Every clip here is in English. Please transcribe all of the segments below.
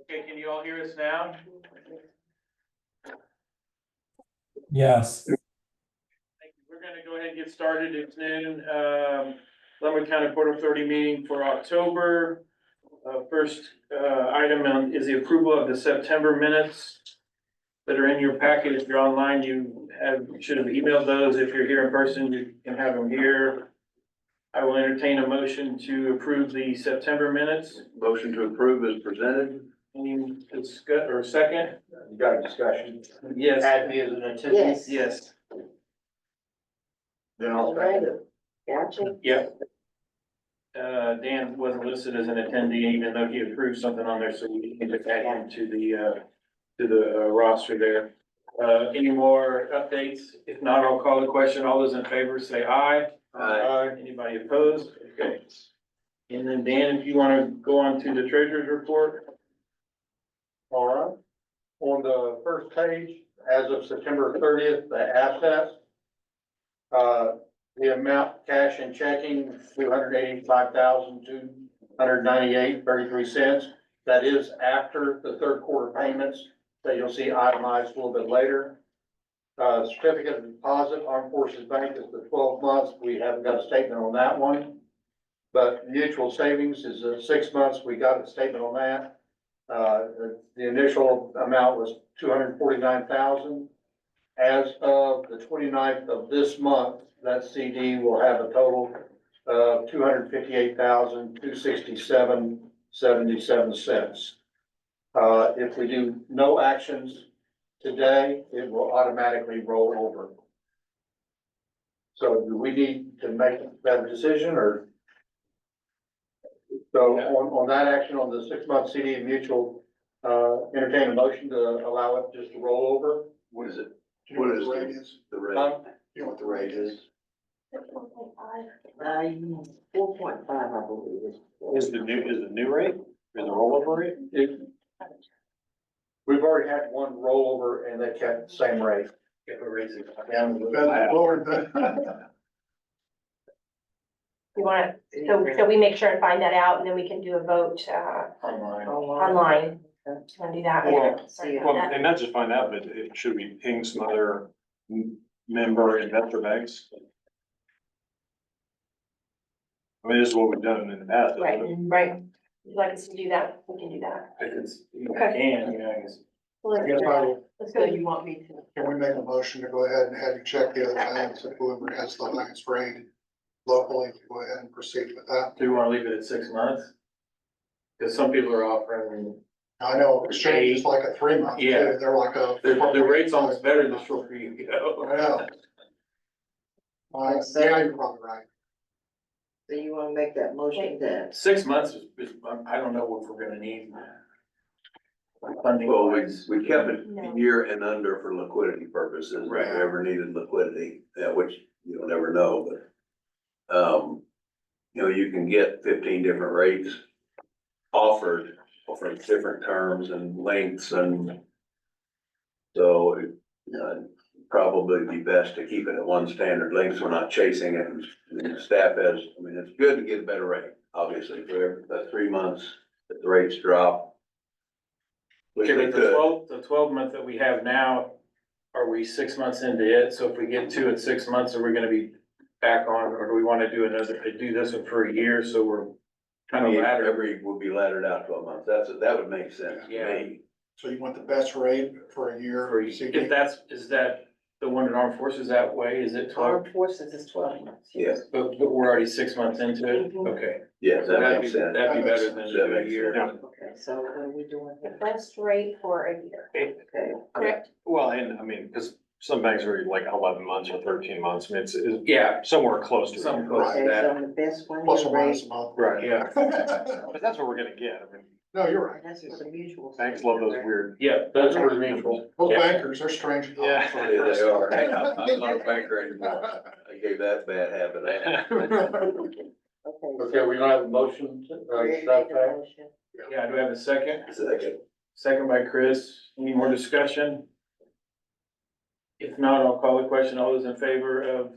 Okay, can you all hear us now? Yes. We're gonna go ahead and get started. It's noon. Leavenworth County Port Authority meeting for October. First, item is the approval of the September minutes that are in your packet. If you're online, should have emailed those. If you're here in person, you can have them here. I will entertain a motion to approve the September minutes. Motion to approve is presented. Any discuss, or second? You got a discussion? Yes. Add me as an attendee? Yes. Yes. Then I'll second. Gotcha. Yep. Dan wasn't listed as an attendee, even though he approved something on there, so we need to add him to the roster there. Any more updates? If not, I'll call the question. All those in favor say aye. Aye. Anybody opposed? Okay. And then Dan, if you want to go on to the treasurer's report. All right. On the first page, as of September 30th, the assets. The amount cash and checking, $285,298.33. That is after the third quarter payments that you'll see itemized a little bit later. Certificate of deposit, Armed Forces Bank is the 12 months. We haven't got a statement on that one. But mutual savings is 6 months. We got a statement on that. The initial amount was $249,000. As of the 29th of this month, that CD will have a total of $258,267.77. If we do no actions today, it will automatically roll over. So do we need to make that decision or? So on that action, on the 6 month CD mutual, entertain a motion to allow it just to roll over. What is it? Do you know what the rate is? The rate. You know what the rate is? 4.5, I believe. Is the new rate, is the rollover rate? We've already had one rollover and they kept the same rate. If we raise it down. You want to, so we make sure and find that out and then we can do a vote, online. online. Want to do that? Well, Okay, sorry about Well, that. and not just find out, but should we ping some other member investor banks? I mean, this is what we've done in the past. Right, right. If you'd like us to do that, we can do that. If it's, you Okay. can, you know, I guess. Well, I guess I will. Let's go. You want me to? Can we make a motion to go ahead and have you check the other banks and whoever has the highest rate locally, go ahead and proceed with that? Do you want to leave it at 6 months? Because some people are offering, I know exchange is like a 3 month. Yeah. They're like a. the rate's almost better the shorter you go. Yeah. Yeah, you're probably right. So you wanna make that motion then? 6 months is, I don't know if we're gonna need funding. Well, wise. we kept it No. a year and under for liquidity purposes, if we Right. ever needed liquidity, which you'll never know, but. You know, you can get 15 different rates offered for different terms and lengths and. So, it'd probably be best to keep it at one standard length, so we're not chasing it, and the staff has, I mean, it's good to get a better rate, obviously, for that 3 months, if the rates drop. Which Okay, they but could. the 12 month that we have now, are we 6 months into it? So if we get to it 6 months, are we gonna be back on, or do we wanna do this one for a year, so we're kind of laddered? Every will be laddered out 12 months, that would make sense to me. So you want the best rate for a year? Or is that the one in Armed Forces that way? Is it 12? Armed Forces is 12 months. Yes, But we're already 6 months into it? Mhm. Okay. yes, that That'd be, makes sense. that'd be better than That a makes year. sense. Okay, so what are we doing The here? best rate for a year. Okay, Correct? Well, and I mean, because some banks are like 11 months or 13 months, I mean, it's Yeah, somewhere close to something it. close to okay, that. so the best one Plus year or minus rate, a month. Right, Yeah, but that's what we're gonna get, I mean, No, you're right. that's for the mutual. banks love those weird. yeah, that's for the mutual. Those Yeah. bankers, they're strange. Yeah. Yeah, they are. Hey, I'm not a banker anymore. I gave that bad habit up. Okay. Okay, we're gonna have a motion to, Greg that made the fact? motion. Yeah, do I have a second? Second. Second by Chris. Any more discussion? If not, I'll call the question. All those in favor of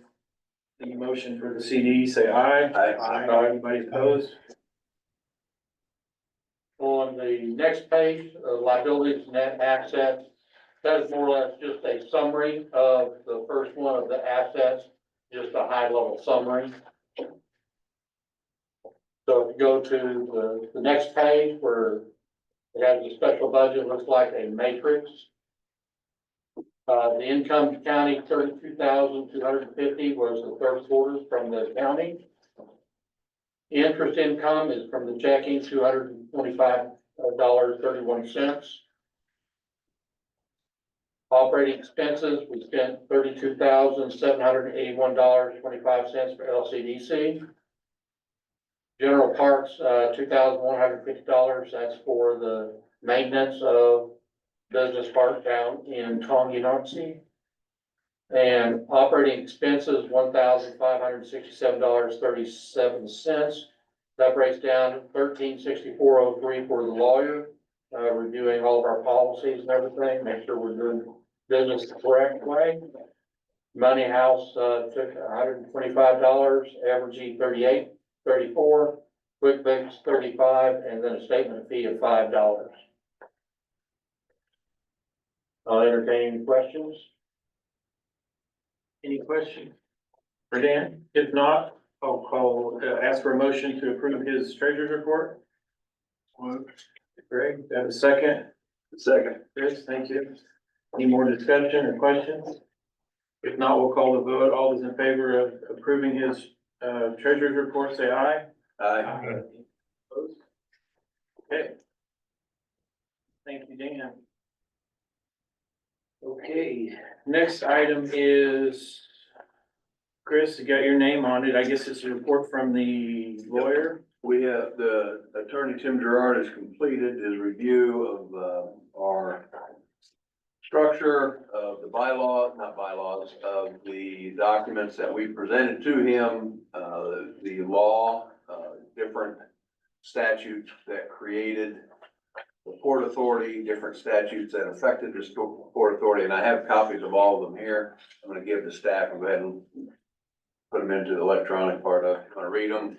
the motion for the CD, say aye. Aye. Anybody opposed? On the next page, liabilities, net assets, that is more or less just a summary of the first one of the assets, just a high level summary. So if you go to the next page where it has the special budget, it looks like a matrix. The income to county, 32,250 was the third quarter from the county. Interest income is from the checking, $225.31. Operating expenses, we spent $32,781.25 for LCDC. General parks, $2,150, that's for the maintenance of business park down in Tonganoxie. And operating expenses, $1,567.37. That breaks down to $1,364.03 for the lawyer, reviewing all of our policies and everything, make sure we're doing business the correct way. Money House, took $125, Evergy $38.34, QuickBooks $35, and then a statement fee of $5. I'll entertain any questions. Any questions for Dan? If not, I'll ask for a motion to approve his treasurer's report. Greg, have a second? Second. Chris, thank you. Any more discussion or questions? If not, we'll call the vote. All those in favor of approving his treasurer's report, say aye. Aye. Opposed? Okay. Thank you, Dan. Okay, next item is, Chris, you got your name on it. I guess it's a report from the lawyer. We have, the attorney Tim Gerard has completed his review of, our structure of the bylaws, of the documents that we presented to him, the law, different statutes that created the Port Authority, different statutes that affected the Port Authority, and I have copies of all of them here. I'm gonna give the staff and go ahead and put them into the electronic part of, I'm gonna read them.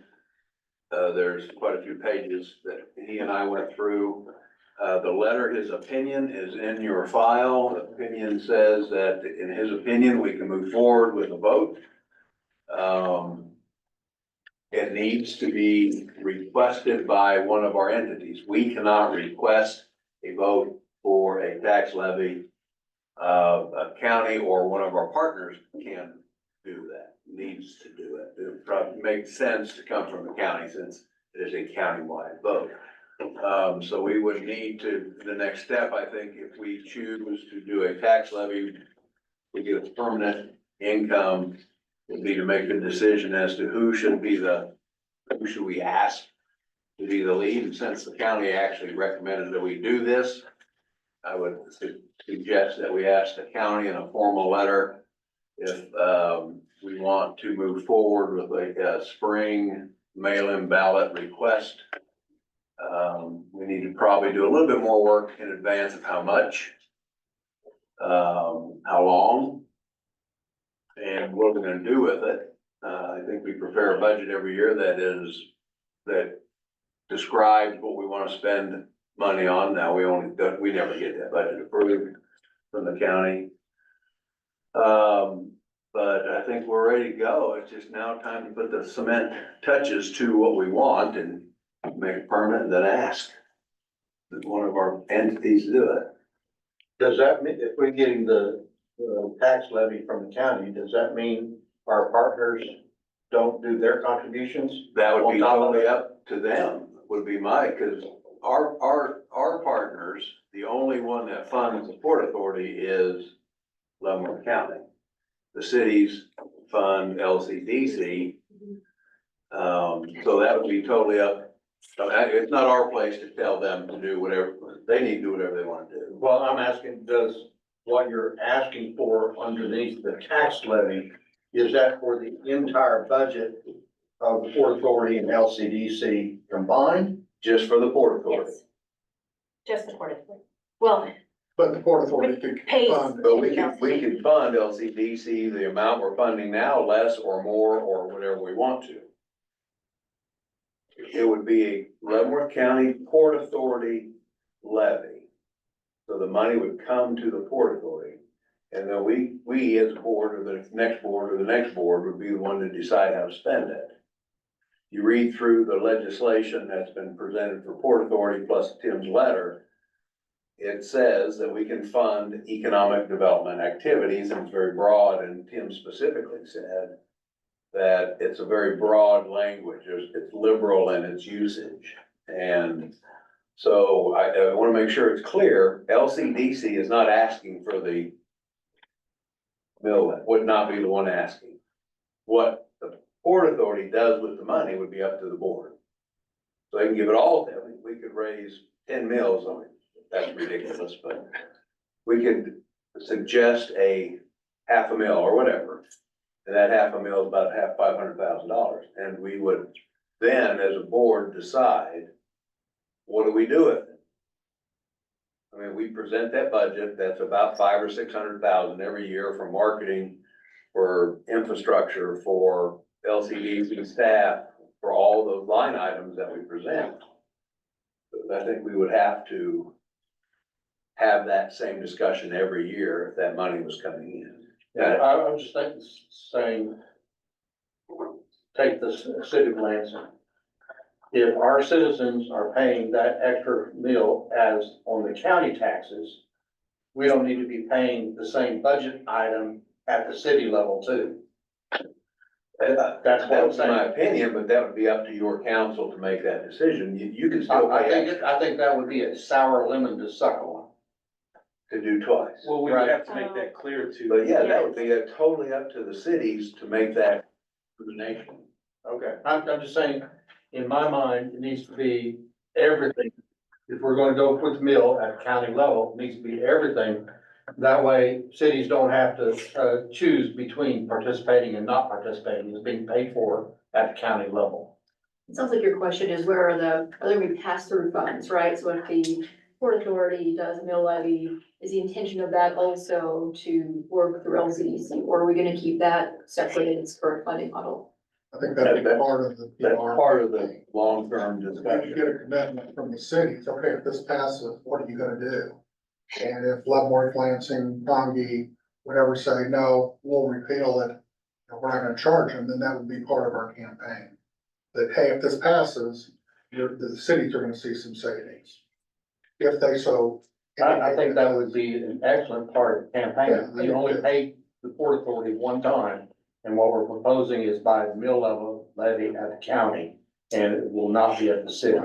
There's quite a few pages that he and I went through. The letter, his opinion is in your file. The opinion says that in his opinion, we can move forward with a vote. It needs to be requested by one of our entities. We cannot request a vote for a tax levy. A county or one of our partners can do that, needs to do it. It probably makes sense to come from the county since it is a countywide vote. So we would need to, the next step, I think, if we choose to do a tax levy, we get a permanent income, would be to make a decision as to who should we ask to be the lead. And since the county actually recommended that we do this, I would suggest that we ask the county in a formal letter if we want to move forward with like a spring mail-in ballot request. We need to probably do a little bit more work in advance of how much, how long, and what we're gonna do with it. I think we prepare a budget every year that describes what we wanna spend money on. Now, we never get that budget approved from the county. But I think we're ready to go. It's just now time to put the cement touches to what we want and make it permanent and then ask one of our entities to do it. Does that mean, if we're getting the tax levy from the county, does that mean our partners don't do their contributions? That would be On top of totally it? up to them, would be cause our partners, the only one that funds the Port Authority is Leavenworth County. The cities fund LCDC. So that would be totally up. So it's not our place to tell them to do whatever, they need to do whatever they want to do. Well, I'm asking, does what you're asking for underneath the tax levy, is that for the entire budget of the Port Authority and LCDC combined? Just for the Port Authority. Yes. Just the Port Authority. Well, But the Port Authority could Pays. fund. But we can fund LCDC, the amount we're funding now, less or more, or whatever we want to. it would be a Leavenworth County Port Authority levy. So the money would come to the Port Authority. And then we as a board, or the next board, or the next board would be the one to decide how to spend it. You read through the legislation that's been presented for Port Authority plus Tim's letter. It says that we can fund economic development activities, and it's very broad, and Tim specifically said that it's a very broad language, it's liberal in its usage. And so I wanna make sure it's clear, LCDC is not asking for the mill, would not be the one asking. What the Port Authority does with the money would be up to the board. So they can give it all to them, we could raise 10 mills on it, that's ridiculous, but we could suggest a half a mil or whatever. And that half a mil is about $500,000, and we would then, as a board, decide, what do we do with it? I mean, we present that budget, that's about $500,000 or $600,000 every year for marketing, for infrastructure, for LCDs staff, for all those line items that we present. I think we would have to have that same discussion every year if that money was coming in. Yeah, I was just saying, take the city of Lansing. If our citizens are paying that extra meal as on the county taxes, we don't need to be paying the same budget item at the city level too. That's what I'm That's my saying. opinion, but that would be up to your council to make that decision. You can still I pay think extra I think that would be a sour lemon to suck on. to do twice. Well, we would have to make that clear too. But yeah, that would be totally up to the cities to make that determination. Okay. I'm just saying, in my mind, it needs to be everything. If we're gonna go with mill at county level, it needs to be everything. That way, cities don't have to, choose between participating and not participating. It's being paid for at the county level. It sounds like your question is where are there gonna be pass-through funds, right? So if the Port Authority does a mill levy, is the intention of that also to work through LCDC? Or are we gonna keep that separate in its current funding model? I think that'd be part of the That's PR. part of the long-term You discussion. get a commitment from the cities, okay, if this passes, what are you gonna do? And if Leavenworth, Lansing, Pongy, whatever say, no, we'll repeal it, and we're not gonna charge them, then that would be part of our campaign. That, hey, if this passes, the cities are gonna see some savings. If they so. I think that would be an excellent part of the campaign. Yeah, You only pay the Port Authority one time. And what we're proposing is by the mill level levy at the county, and it will not be at the city.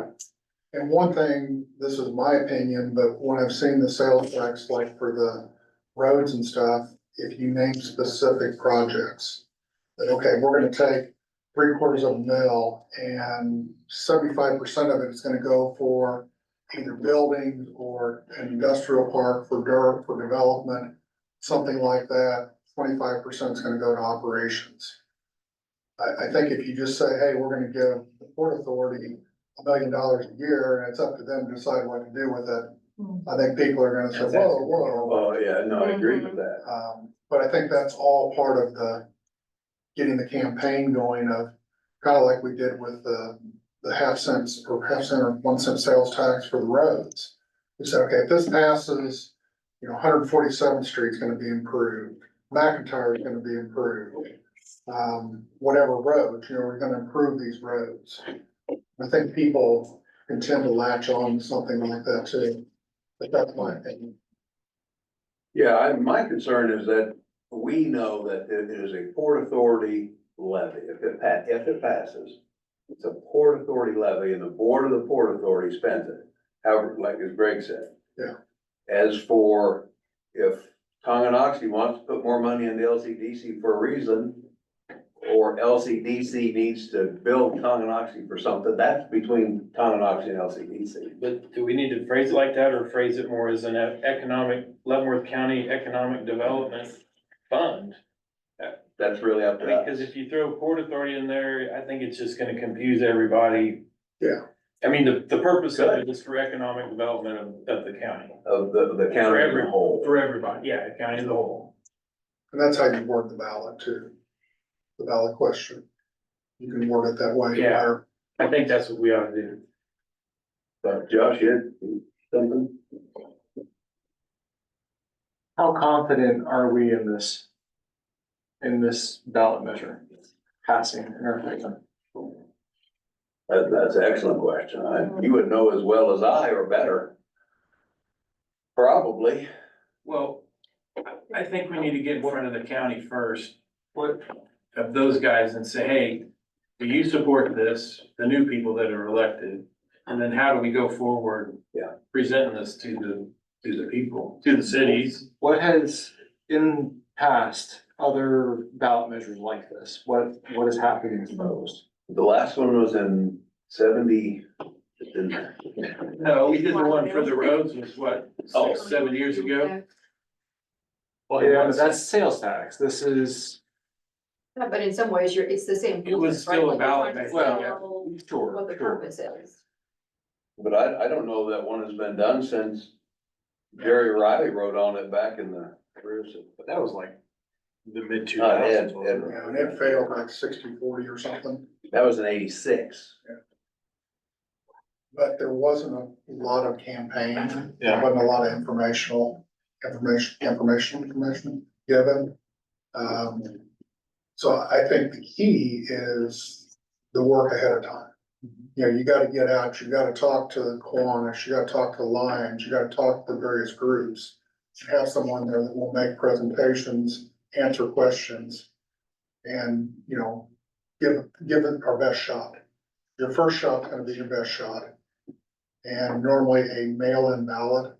And one thing, this is my opinion, but when I've seen the sales tax, like for the roads and stuff, if you name specific projects, that, okay, we're gonna take 3/4 of a mil and 75% of it is gonna go for either buildings or an industrial park for dirt, for development, something like that. 25% is gonna go to operations. I think if you just say, hey, we're gonna give the Port Authority $1 million a year, and it's up to them to decide what to do with it, I think people are gonna say, whoa. Oh, yeah, no, I agree with that. But I think that's all part of the, getting the campaign going of, kind of like we did with the 1/2 cents or 1 cent sales tax for the roads. We said, okay, if this passes, 147th Street's gonna be improved, McIntyre is gonna be improved. Whatever roads, we're gonna improve these roads. I think people can tend to latch on to something like that too, but that's my opinion. Yeah, my concern is that we know that it is a Port Authority levy. If it passes, it's a Port Authority levy, and the board of the Port Authority spends it, however, like as Greg said. Yeah. As for if Tonganoxie wants to put more money in the LCDC for a reason, or LCDC needs to build Tonganoxie for something, that's between Tonganoxie and LCDC. But do we need to phrase it like that or phrase it more as an Leavenworth County Economic Development Fund? That's really up to us. Because if you throw Port Authority in there, I think it's just gonna confuse everybody. Yeah. I mean, the purpose of it is for economic development of the county. Of the county as a whole. For everybody, yeah, the county as a whole. And that's how you word the ballot too. The ballot question. You can word it that way, Yeah. where I think that's what we ought to do. But Josh, you had something? How confident are we in this ballot measure passing in our favor? That's an excellent question. You would know as well as I or better. Probably. Well, I think we need to get in front of the county first, of those guys and say, hey, do you support this, the new people that are elected? And then how do we go forward? Yeah. Presenting this to the people, to the cities. What has, in past, other ballot measures like this, what has happened with those? The last one was in 70. No, we did the one for the roads was what, Oh. 7 years ago? Well, yeah, but that's sales tax, this is, Yeah, but in some ways, it's the same. It was purpose, right? still a Like, you're ballot trying to measure, yeah. sell sure, What the sure. purpose is. But I don't know that one has been done since Jerry Riley wrote on it back in the, where is it? But that was like the mid two Ed, thousands. Ed. Yeah, and it failed like 60-40 or something, That was in 86. but there wasn't a lot of campaign. There Yeah. wasn't a lot of information given. So I think the key is the work ahead of time. You know, you gotta get out, you gotta talk to the Kiwanis, you gotta talk to Lions, you gotta talk to the various groups. Have someone there that will make presentations, answer questions. And, you know, give it our best shot. Your first shot's gonna be your best shot. And normally a mail-in ballot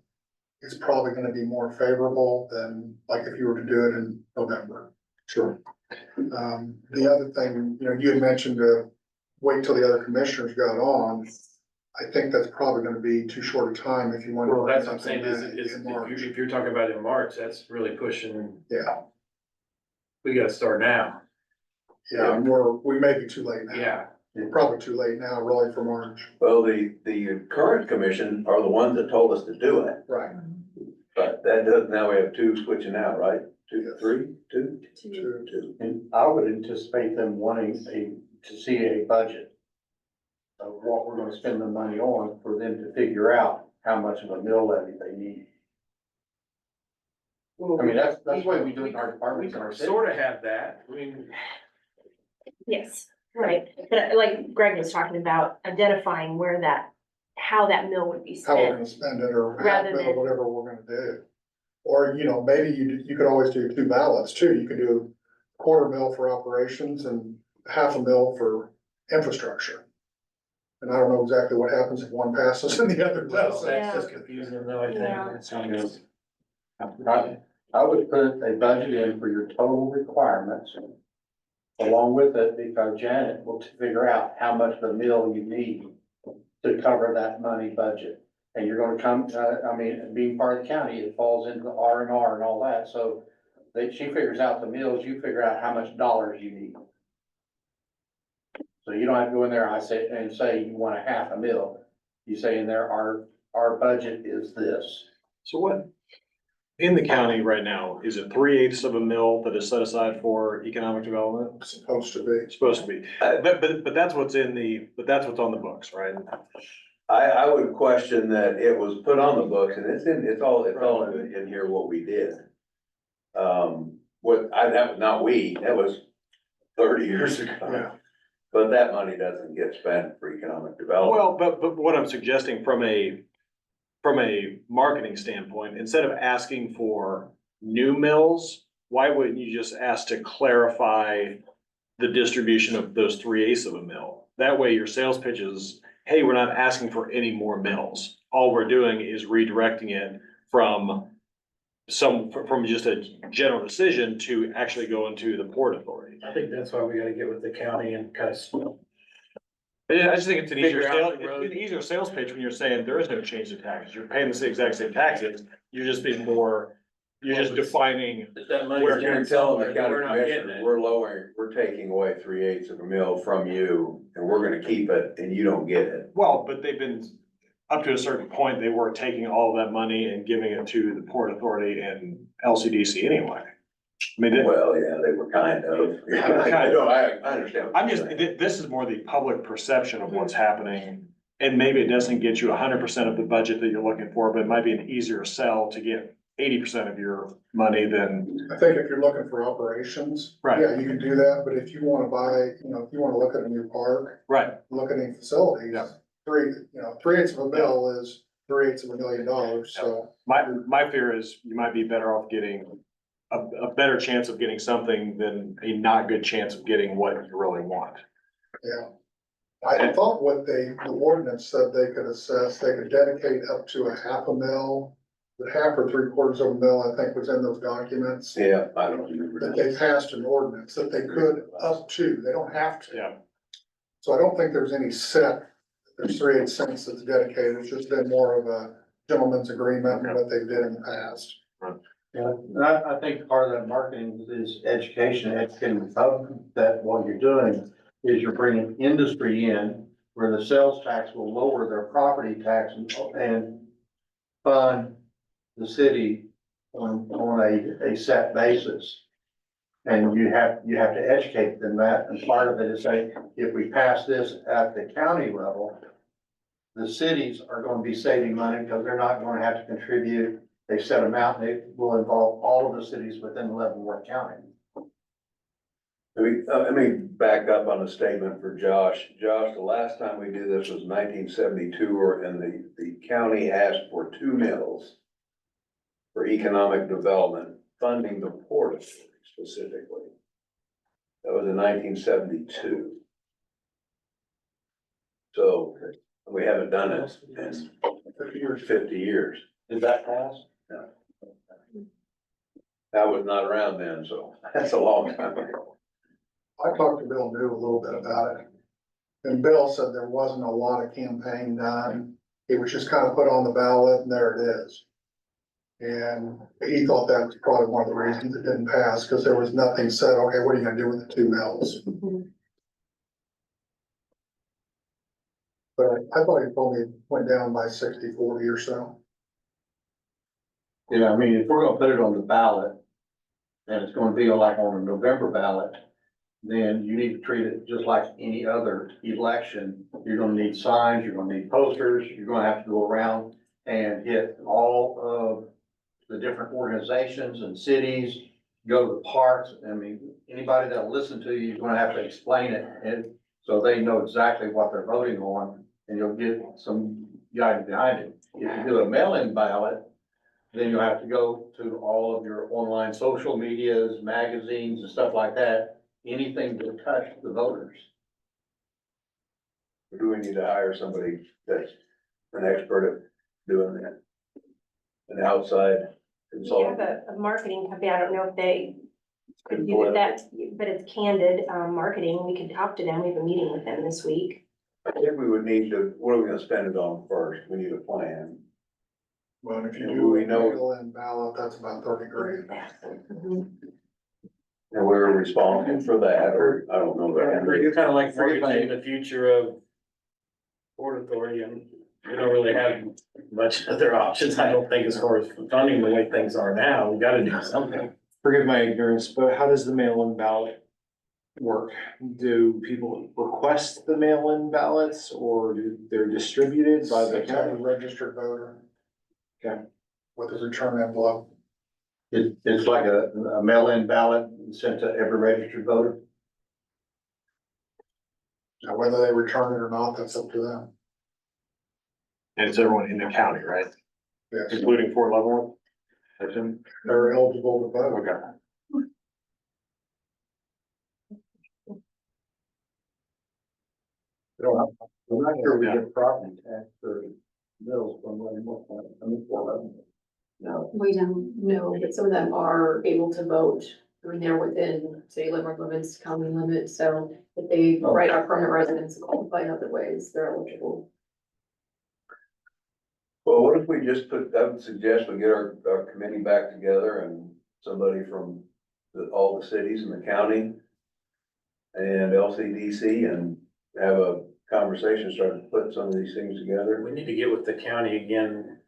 is probably gonna be more favorable than like if you were to do it in November. Sure. The other thing, you know, you had mentioned to wait till the other commissioners got on. I think that's probably gonna be too short a time if you want to. Well, bring that's what I'm saying, something is in March. if you're talking about in March, that's really pushing, Yeah, we gotta start now. yeah, and we may be too late now. Yeah, We're probably too late now, really, for March. Well, the current commission are the ones that told us to do it, Right. but that does, now we have two switching out, right? Two, three, two? True. Two. And I would anticipate them wanting to see a budget of what we're gonna spend the money on for them to figure out how much of a mill levy they need. I mean, that's the way we do it in our we departments in our city. sort of have that, I mean, Yes, right, but like Greg was talking about, identifying where how that mill would be How we're spent. gonna spend it or half Rather bill, than- whatever we're gonna do. Or, you know, maybe you could always do two ballots too. You could do quarter mil for operations and half a mil for infrastructure. And I don't know exactly what happens if one passes and the other well, doesn't. that's just confusing though, I Yeah. think. That sounds good. I would put a budget in for your total requirements along with it, because Janet will figure out how much of a mill you need to cover that money budget. And you're gonna come, I mean, being part of the county, it falls into the R&R and all that, so she figures out the mills, you figure out how much dollars you need. So you don't have to go in there, and say you want a half a mil. You say in there, our budget is this. So what, in the county right now, is it 3/8 of a mill that is set aside for economic development? It's supposed to be. It's supposed to be, but that's what's that's what's on the books, right? I would question that it was put on the books and it's all in here what we did. That was not we, that was 30 years ago. Yeah. But that money doesn't get spent for economic development. Well, but what I'm suggesting from a marketing standpoint, instead of asking for new mills, why wouldn't you just ask to clarify the distribution of those 3/8 of a mill? That way your sales pitch is, hey, we're not asking for any more mills. All we're doing is redirecting it from just a general decision to actually go into the Port Authority. I think that's why we gotta get with the county and kind of. I just think it's an easier Figure out sales, the road. it's an easier sales pitch when you're saying there is no change in taxes. You're paying the exact same taxes. You're just being more, you're just defining. That money's We're getting telling the somewhere, county we're not getting commissioners, it. we're taking away 3/8 of a mill from you and we're gonna keep it and you don't get it. Well, but they've been, up to a certain point, they were taking all of that money and giving it to the Port Authority and LCDC anyway. mean, Well, yeah, they were kind of. I know, I understand. what I'm you're just, saying. this is more the public perception of what's happening. And maybe it doesn't get you 100% of the budget that you're looking for, but it might be an easier sell to get 80% of your money than, I think if you're looking for operations, Right. yeah, you can do that, but if you wanna buy, if you wanna look at a new park, right, look at any facilities. Yeah. 3/8 of a mil is 3/8 of $1 million, so. my fear is you might be better off getting a better chance of getting something than a not good chance of getting what you really want. Yeah. I thought the ordinance said they could assess, they could dedicate up to a half a mil, but half or 3/4 of a mil, I think was in those documents. Yeah, I don't remember. That they passed an ordinance that they could up to, they don't have to. Yeah. So I don't think there's any set, there's 3/8 cents that's dedicated, it's just been more of a gentleman's agreement and what they did in the past. Yeah, and I think part of that marketing is educating the public that what you're doing is you're bringing industry in where the sales tax will lower their property tax and fund the city on a set basis. And you have to educate them that, and part of it is say, if we pass this at the county level, the cities are gonna be saving money because they're not gonna have to contribute a set amount, and it will involve all of the cities within Leavenworth County. Let me back up on a statement for Josh. Josh, the last time we did this was 1972, and the county asked for 2 mills for economic development, funding the port authority specifically. That was in 1972. So we haven't done it in 50 years. Did that pass? I was not around then, so that's a long time ago. I talked to Bill New a little bit about it. And Bill said there wasn't a lot of campaign done. It was just kind of put on the ballot and there it is. And he thought that was probably one of the reasons it didn't pass, because there was nothing said, okay, what are you gonna do with the 2 mills? But I thought he probably went down by 60-40 or so. Yeah, I mean, if we're gonna put it on the ballot, and it's gonna be like on a November ballot, then you need to treat it just like any other election. You're gonna need signs, you're gonna need posters, you're gonna have to go around and hit all of the different organizations and cities, go to the parks. I mean, anybody that'll listen to you, you're gonna have to explain it, and so they know exactly what they're voting on, and you'll get some guidance behind it. If you do a mail-in ballot, then you'll have to go to all of your online social medias, magazines and stuff like that, anything to touch the voters. Do we need to hire somebody that's an expert at doing that? An outside We have consultant? a marketing company, I don't know if they could do that, but it's Candid, marketing, we could talk to them, we have a meeting with them this week. I think we would need to, what are we gonna spend it on first? We need a plan. Well, if you Yeah, do we a know- mail-in ballot, that's about 30 grand. Mhm. And we're responsible for that, or I don't know. You're kind of like forecasting the future of Port Authority, and we don't really have much other options, I don't think, as far as funding the way things are now. We gotta do something. Forgive my ignorance, but how does the mail-in ballot work? Do people request the mail-in ballots or they're distributed by the It's on a county? registered voter. Okay. With a return envelope. It's like a mail-in ballot sent to every registered voter. Now, whether they return it or not, that's up to them. And it's everyone in the county, right? Yes, Including Fort Leavenworth? I assume? they're eligible to vote. Okay. I'm not sure we get property tax for mills from Leavenworth, Fort Leavenworth. No. We don't know, but some of them are able to vote. I mean, they're within city limits, county limits, so if they write our permanent residents and qualify in other ways, they're eligible. Well, what if we just I would suggest we get our committee back together and somebody from all the cities in the county and LCDC and have a conversation, start to put some of these things together. We need to get with the county again,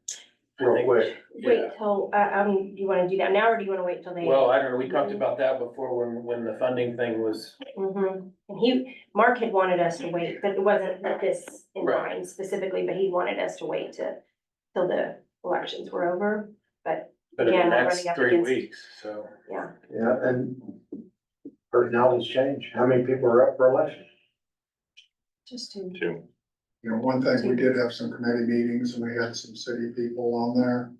real quick. Wait till, do you wanna do that now, or do you wanna wait till they? Well, I don't know, we talked about that before when the funding thing was, Mhm. And Mark had wanted us to wait, but it wasn't with this in Right. mind specifically, but he wanted us to wait till the elections were over, but but Yeah, again, not that's running up 3 against- weeks, so. yeah. Yeah, and personalities change. How many people are up for election? Just to. Too. You know, one thing, we did have some committee meetings and we had some city people on there.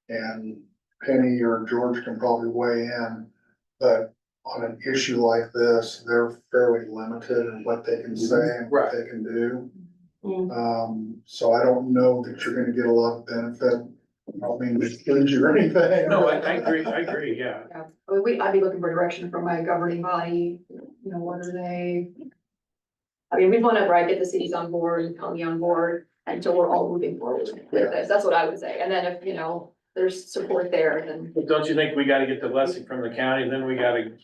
And Penny or George can probably weigh in, but on an issue like this, they're fairly limited in what they can say and what they can do. So I don't know that you're gonna get a lot of benefit. I don't mean to exclude you or anything. No, I agree, yeah. Yeah, I'd be looking for direction from my governing body, you know, what are they? I mean, we want to, right, get the cities on board, and county on board, until we're all moving forward with this, that's what I would say, and then if, you know, there's support there, then. But don't you think we gotta get the blessing from the county, then we gotta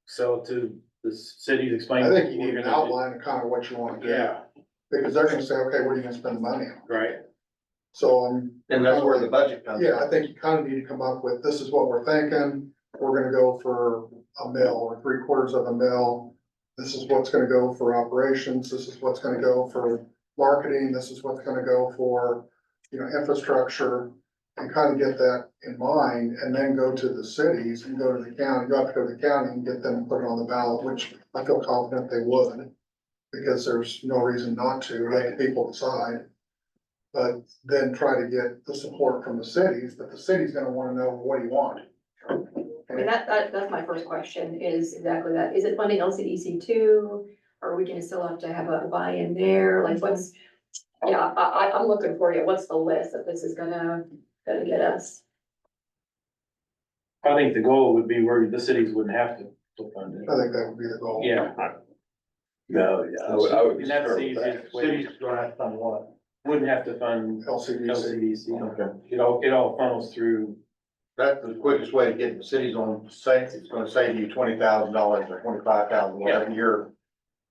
sell it to the cities, explain. I what think you need we're an gonna do? outline of kind of what you wanna do, Yeah, because they're gonna say, okay, what are you gonna spend the money on? right. So, And that's where the budget comes in. yeah, I think you kind of need to come up with, this is what we're thinking, we're gonna go for a mill or 3/4 of a mill. This is what's gonna go for operations, this is what's gonna go for marketing, this is what's gonna go for, you know, infrastructure. And kind of get that in mind, and then go to the cities and go to the county, you have to go to the county and get them to put it on the ballot, which I feel confident they would. Because there's no reason not to, let the people decide. But then try to get the support from the cities, but the city's gonna wanna know, what do you want? I mean, that's my first question, is exactly that, is it funding LCDC too? Or are we gonna still have to have a buy-in there, like what's, yeah, I'm looking for you, what's the list that this is gonna get us? I think the goal would be where the cities wouldn't have to fund it. I think that would be the goal. Yeah. No, yeah, I would. And that's the start with that. easiest way, Cities gonna have to fund what? wouldn't have to fund LCDC, LCDC. Okay. It all funnels through, That's the quickest way to get the cities on site. It's gonna save you $20,000 or $25,000, whatever your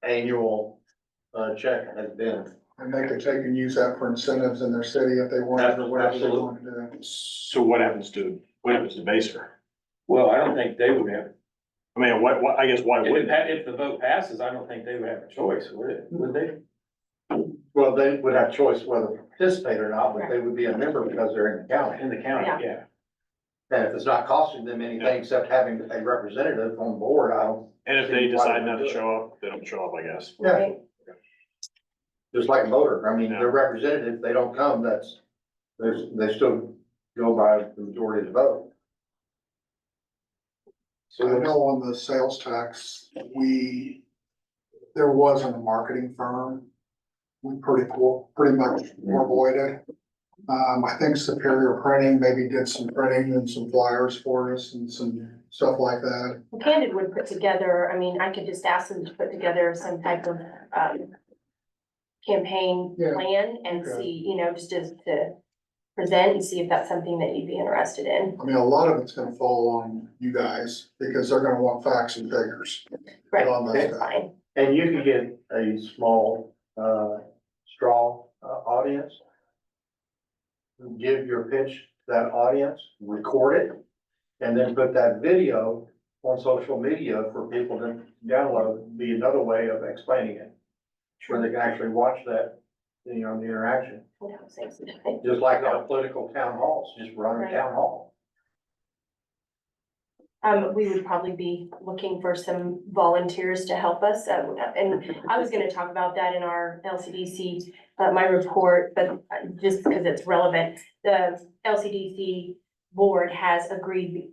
annual check has been. and they could take and use that for incentives in their city if they wanted, or whatever they wanted to do. So what happens to Baser? well, I don't think they would have. I mean, I guess why wouldn't? If the vote passes, I don't think they would have a choice, would they? Well, they would have choice whether to participate or not, but they would be a member because they're in the county. In the county, yeah. And if it's not costing them anything except having a representative on board, I don't. And if they decide not to show up, they don't show up, I guess. Yeah. Right. Just like a voter, I mean, Yeah. they're representative, they don't come, they still go by the majority of the vote. So I know on the sales tax, there wasn't a marketing firm. We pretty much avoided. I think Superior Printing maybe did some printing and some flyers for us and some stuff like that. Candid would put together, I mean, I could just ask them to put together some type of, campaign Yeah. plan and Okay. see, you know, just as to present and see if that's something that you'd be interested in. I mean, a lot of it's gonna fall on you guys because they're gonna want facts and figures. Right, On that that's stuff. fine. And you could get a small, straw, audience. Give your pitch to that audience, record it, and then put that video on social media for people to download, be another way of explaining it. Where they can actually watch that, you know, the interaction, Without saying something. just like our political town halls, just run a Right. town hall. We would probably be looking for some volunteers to help us, and I was gonna talk about that in our LCDC, my report, but just because it's relevant, the LCDC board has agreed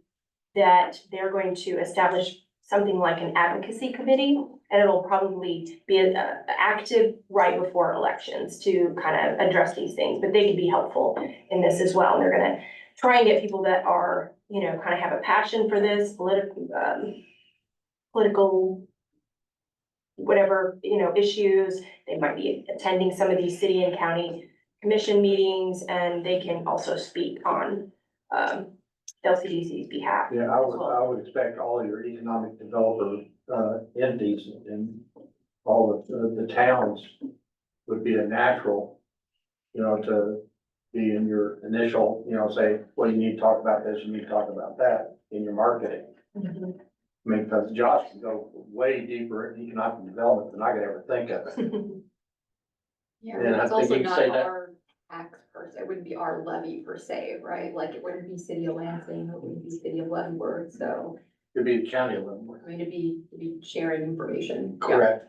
that they're going to establish something like an advocacy committee, and it'll probably be active right before elections to kind of address these things, but they could be helpful in this as well. They're gonna try and get people that are, you know, kind of have a passion for this, political, whatever, you know, issues. They might be attending some of these city and county commission meetings, and they can also speak on, LCDC's behalf. Yeah, I would expect all your economic developer, entities and all of the towns would be a natural, you know, to be in your initial, you know, say, well, you need to talk about this, you need to talk about that in your marketing. Mhm. I mean, because Josh can go way deeper in economic development than I could ever think of. Yeah, And I it's think also you can not say that- our tax per se, it wouldn't be our levy per se, right? Like, it wouldn't be city of Lansing, it wouldn't be city of Leavenworth, so, It'd be the county of Leavenworth. I mean, it'd be sharing information. Yeah. Correct.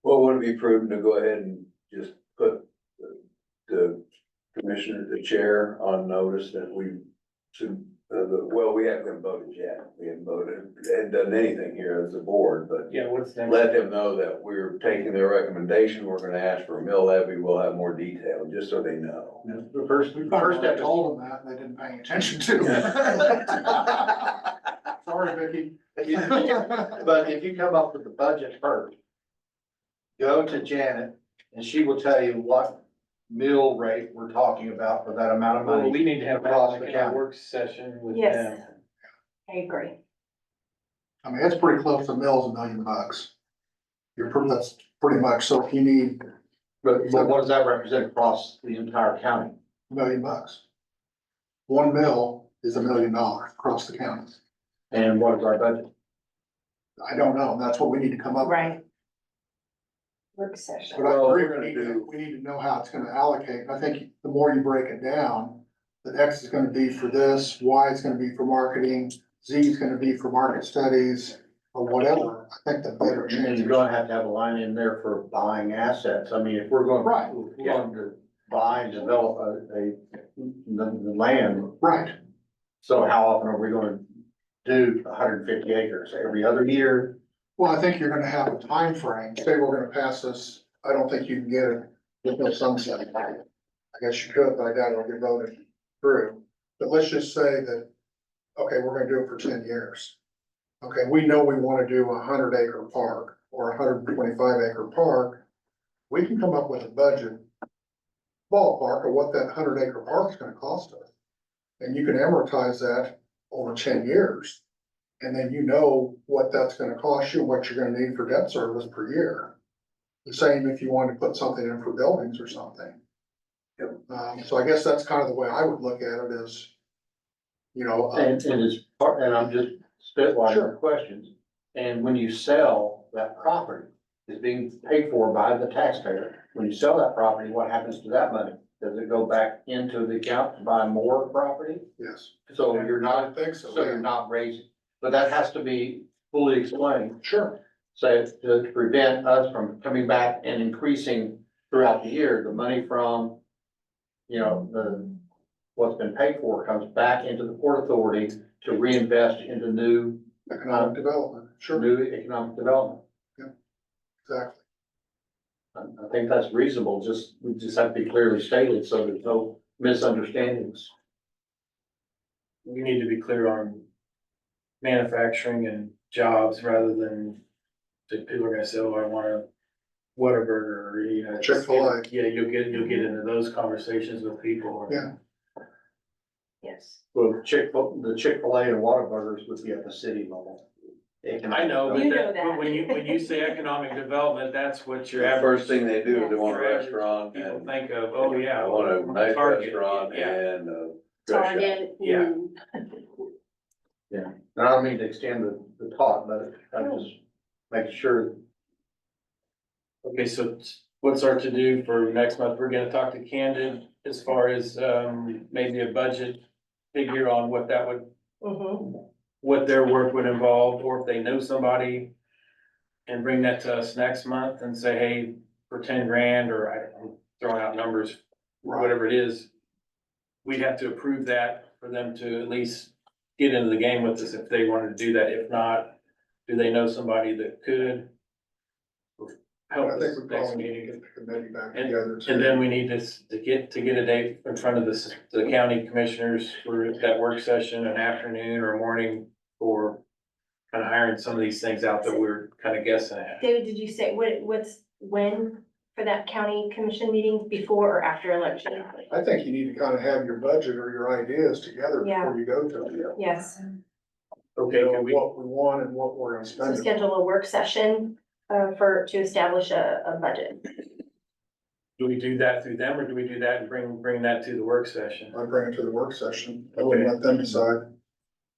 Well, would it be prudent to go ahead and just put the commissioner, the chair on notice that we should, well, we haven't voted yet. We haven't voted, hadn't done anything here as a board, but Yeah, what's next? let them know that we're taking their recommendation. We're gonna ask for a mill levy. We'll have more detail, just so they know. The first step I is, told them that and they didn't pay attention to it. Sorry, Vicky. but if you come up with the budget first, go to Janet and she will tell you what mill rate we're talking about for that amount of Well, money. we need to have that Across like the in a county. work session with Yes. them. I agree. I mean, it's pretty close to mill's $1 million. That's pretty much, so if you need But what does that represent across the entire county? $1 million. One mill is $1 million across the county. And what is our budget? I don't know, that's what we need to come up with. Right. Work session. But I Well, agree, we're gonna we need to know how it's gonna allocate. I think the more you break it down, the X is gonna be for this, Y is gonna be for marketing, Z is gonna be for market studies, or whatever. I think the better And chance. you're gonna have to have a line in there for buying assets. I mean, if we're going, Right. if we're going to buy and develop the land, Right, so how often are we gonna do 150 acres? Every other year? well, I think you're gonna have a time frame. Say we're gonna pass this, I don't think you can get it with no sunset. I guess you could, but I doubt it'll get voted through. But let's just say that, okay, we're gonna do it for 10 years. Okay, we know we wanna do a 100-acre park or a 125-acre park. We can come up with a budget ballpark of what that 100-acre park is gonna cost us. And you can amortize that over 10 years. And then you know what that's gonna cost you, and what you're gonna need for debt service per year. The same if you wanted to put something in for buildings or something. So I guess that's kind of the way I would look at it is, you know, And it's part, and I'm just spitlining Sure. questions. And when you sell that property, it's being paid for by the taxpayer. When you sell that property, what happens to that money? Does it go back into the account to buy more property? yes, So you're I not, don't think so. so you're not raising, but that has to be fully explained. Sure, So to prevent us from coming back and increasing throughout the year, the money from, you know, what's been paid for comes back into the Port Authority to reinvest into new economic development, sure, new economic development. exactly. I think that's reasonable, we just have to be clearly stated, so there's no misunderstandings. We need to be clear on manufacturing and jobs rather than that people are gonna say, oh, I want a Whataburger, or, you know. it's- Chick-fil-A. Yeah, you'll get into those conversations with people. Yeah. Yes. Well, the Chick-fil-A and Whataburgers would be at the city level. I know, You but know that, that. but when you say economic development, that's what your The average. first thing they do is they want a your average restaurant People and think of, oh, yeah. I want a nice Target, restaurant yeah. and a dress shop. Target. Yeah. And I don't mean to extend the talk, but I'm just making sure. Okay, so what's our to-do for next month? We're gonna talk to Candid as far as, maybe a budget figure on what that would, Mm-hmm. what their work would involve, or if they know somebody. And bring that to us next month and say, hey, for 10 grand, or I'm throwing out numbers, whatever it is. We'd have to approve that for them to at least get into the game with us if they wanted to do that. If not, do they know somebody that could help I us think we next probably need to meeting? get the committee back And- together. too. And then we need to get a date in front of the county commissioners for that work session, an afternoon or morning for kind of iron some of these things out that we're kind of guessing at. David, did you say when for that county commission meeting, before or after election? I think you need to kind of have your budget or your ideas together Yeah. before you go to it. Yes, Okay, You know, can we, what we want and what we're gonna so spend. it on. schedule a work session, to establish a budget. do we do that through them or do we do that and bring that to the work session? I'd bring it to the work session. I wouldn't let them decide.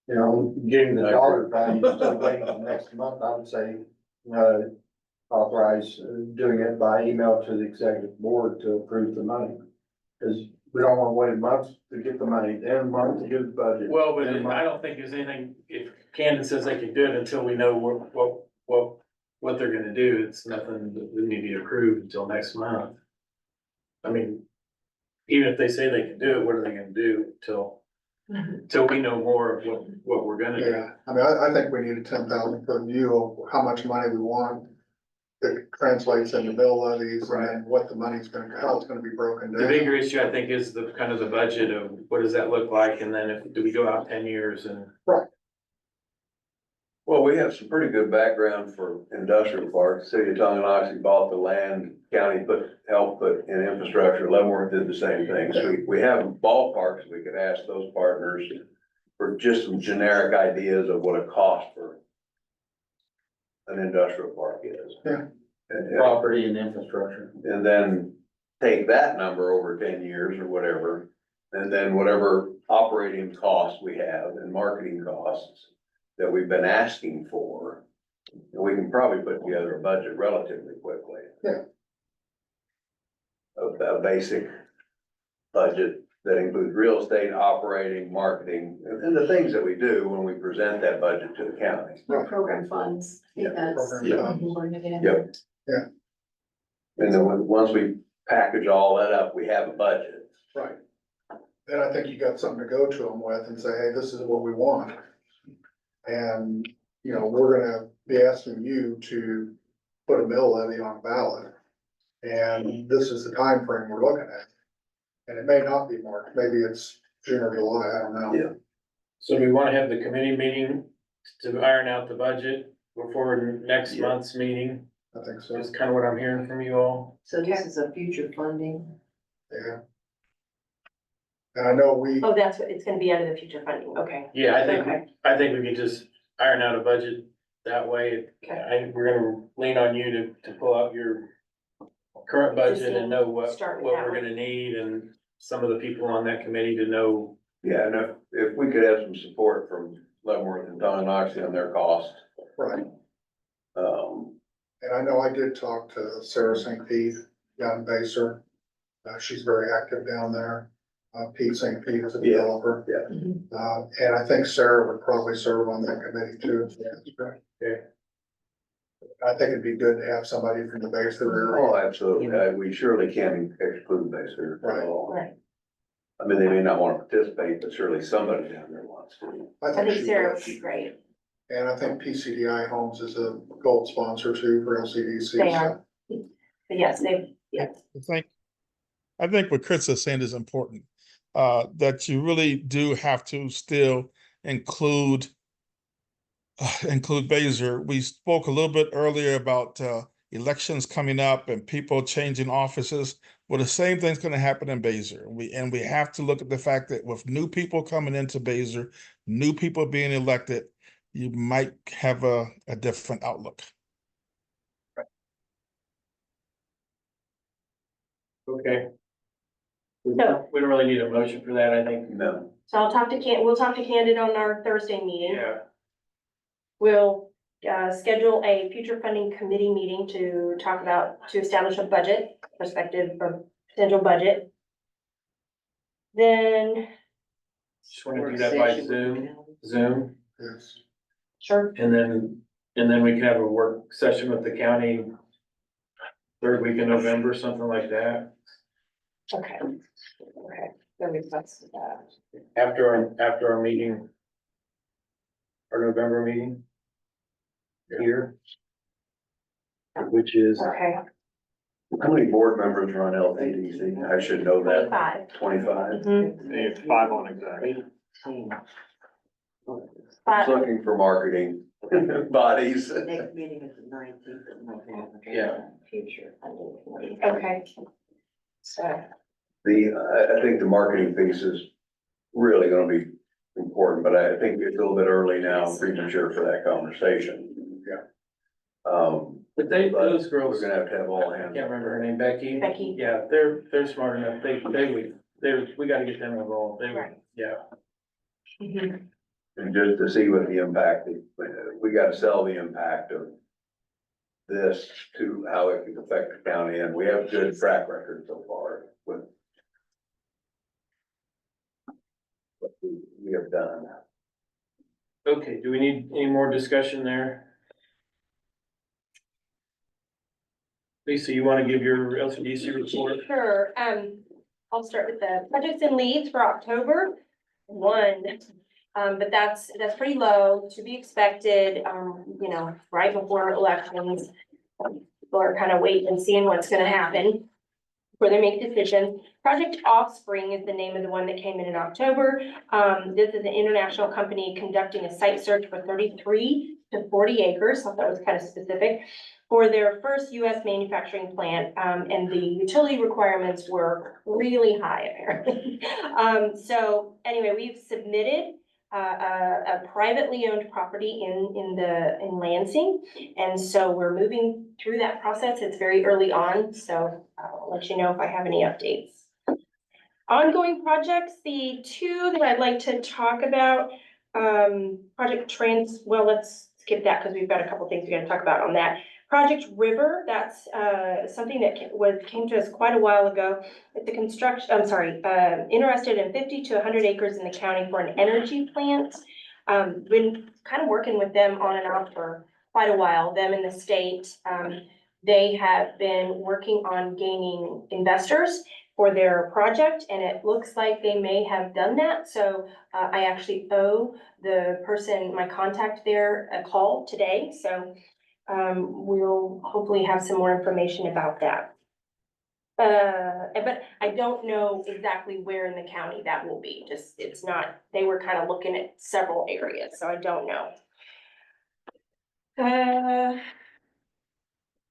You know, getting the dollar value, still waiting till next month, I would say, authorize doing it by email to the executive board to approve the money. Cause we don't wanna wait a month to get the money, then a month to get the budget. Well, but then a month- I don't think there's anything, if Camden says they can do it until we know what they're gonna do, it's nothing that would need to be approved until next month. I mean, even if they say they can do it, what are they gonna do till we know more of what we're gonna do? Yeah, I mean, I think we need a 10,000 foot view of how much money we want. That translates into mill levies and then what the money's gonna, how it's gonna be broken The down. bigger issue, I think, is the kind of the budget of what does that look like, and then do we go out 10 years and? Well, we have some pretty good background for industrial parks. City of Tonganoxie bought the land, county helped put in infrastructure. Leavenworth did the same thing. So we have ballparks, we could ask those partners for just some generic ideas of what a cost for an industrial park is. Yeah. Property and infrastructure. And then take that number over 10 years or whatever, and then whatever operating costs we have and marketing costs that we've been asking for, and we can probably put together a budget relatively quickly. Yeah. A basic budget that includes real estate, operating, marketing, and the things that we do when we present that budget to the county. Our program funds, I think Yeah, that's. program funds. Bring it in. Yep. Yeah. And then once we package all that up, we have a budget. Right. Then I think you got something to go to them with and say, hey, this is what we want. And, you know, we're gonna be asking you to put a mill levy on a ballot. And this is the time frame we're looking at. And it may not be March, maybe it's June or July, I don't know. Yeah. So do we wanna have the committee meeting to iron out the budget before next Yeah. month's meeting? I think so, That's kind of what I'm hearing from you all. So this is a future funding. yeah. And I know we, Oh, that's what, it's gonna be under the future funding, okay. Yeah, Okay. I think we could just iron out a budget that way. We're gonna lean on you to pull out your current budget and know what Start with that we're one. gonna need, and some of the people on that committee to know. Yeah, and if we could have some support from Leavenworth and Tonganoxie on their cost, right, um, and I know I did talk to Sarah St. Pete down in Baser. She's very active down there. Pete St. Pete is a Yeah. developer. Yeah. And I think Sarah would probably serve on that committee too. Okay. I think it'd be good to have somebody from the Baser area. oh, absolutely, we surely can exclude Baser at Right. all. Right. I mean, they may not want to participate, but surely somebody down there wants to. I think she Sarah would. would be great. And I think PCDI Homes is a gold sponsor too for LCDC. They so- are. But yes, I think what Chris is saying is important, that you really do have to still include Baser. We spoke a little bit earlier about elections coming up and people changing offices. Well, the same thing's gonna happen in Baser. We have to look at the fact that with new people coming into Baser, new people being elected, you might have a different outlook. Okay. We So- don't really need a motion for that, I think. No, so we'll talk to Candid on our Thursday meeting. Yeah, We'll schedule a future funding committee meeting to establish a budget, perspective of potential budget. Then, just wanna do that by Zoom, Yes. sure, and then we can have a work session with the county third week in November, something like that, okay. Then we that's after our meeting. Our November meeting. Here. Which is, okay, how many board members are on LTDC? I should know that. 25. 25. Mhm. 5 on exact. But Looking for marketing bodies. The next meeting is the 19th of November. Yeah. Future funding committee. okay. So, I think the marketing piece is really gonna be important, but I think it's a little bit early now, premature for that conversation. Yeah. But those We're girls, gonna have all I hands. can't remember her name, Becky? Becky. Yeah, they're smart enough, we gotta get them involved, Right. yeah. Mhm. And just to see what the impact, we gotta sell the impact of this to how it can affect the county, and we have a good track record so far with what we have done. Okay, do we need any more discussion there? Lisa, you wanna give your LCDC report? Sure, I'll start with the projects and leads for October. One, but that's pretty low, to be expected, you know, right before elections. People are kind of waiting and seeing what's gonna happen before they make decisions. Project Offspring is the name of the one that came in October. This is an international company conducting a site search for 33 to 40 acres, so that was kind of specific, for their first US manufacturing plant, and the utility requirements were really high apparently. So anyway, we've submitted a privately owned property in Lansing. And so we're moving through that process. It's very early on, so I'll let you know if I have any updates. Ongoing projects, the two that I'd like to talk about, well, let's skip that because we've got a couple things we gotta talk about on that. Project River, that's something that came to us quite a while ago. It's a construction, I'm sorry, interested in 50 to 100 acres in the county for an energy plant. Been kind of working with them on and off for quite a while, them in the state. They have been working on gaining investors for their project, and it looks like they may have done that. So I actually owe the person, my contact there, a call today. So we'll hopefully have some more information about that. But I don't know exactly where in the county that will be, just, it's not, they were kind of looking at several areas, so I don't know.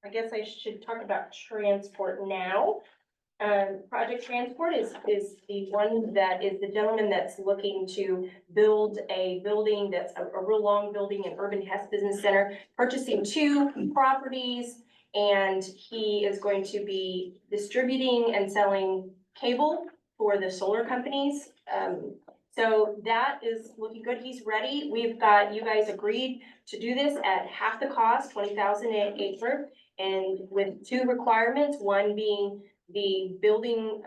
I guess I should talk about transport now. Project Transport is the one that is the gentleman that's looking to build a building that's a real long building, an Urban Hess Business Center, purchasing 2 properties, and he is going to be distributing and selling cable for the solar companies. So that is looking good. He's ready. We've got, you guys agreed to do this at half the cost, 20,000 an acre, and with 2 requirements, one being the building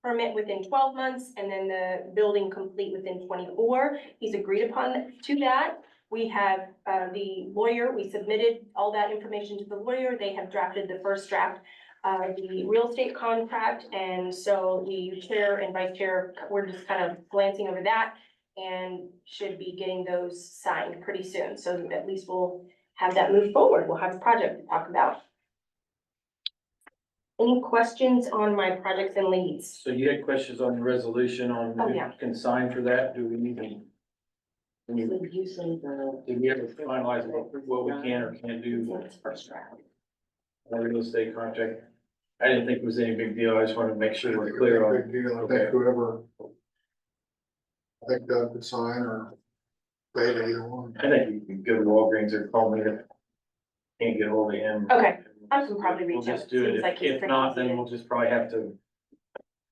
permit within 12 months, and then the building complete within 24. He's agreed upon to that. We have the lawyer, we submitted all that information to the lawyer. They have drafted the first draft of the real estate contract, and so the chair and vice chair, we're just kind of glancing over that and should be getting those signed pretty soon. So at least we'll have that move forward. We'll have a project to talk about. Any questions on my projects and leads? So you had questions on the resolution on Oh, who yeah. can sign for that? Do we need to? Usually the. Did we ever finalize what we can or can't do It's first round. on a real estate contract? I didn't think it was any big deal. I just wanted to make sure we're clear on it. Big deal. I Okay. think whoever. I think Doug could sign or Beta, either one. I think you can go to Walgreens or call me if can't get hold of him. Okay, I can probably We'll reach out. just do Seems it. like he's If pretty not, then easy. we'll just probably have to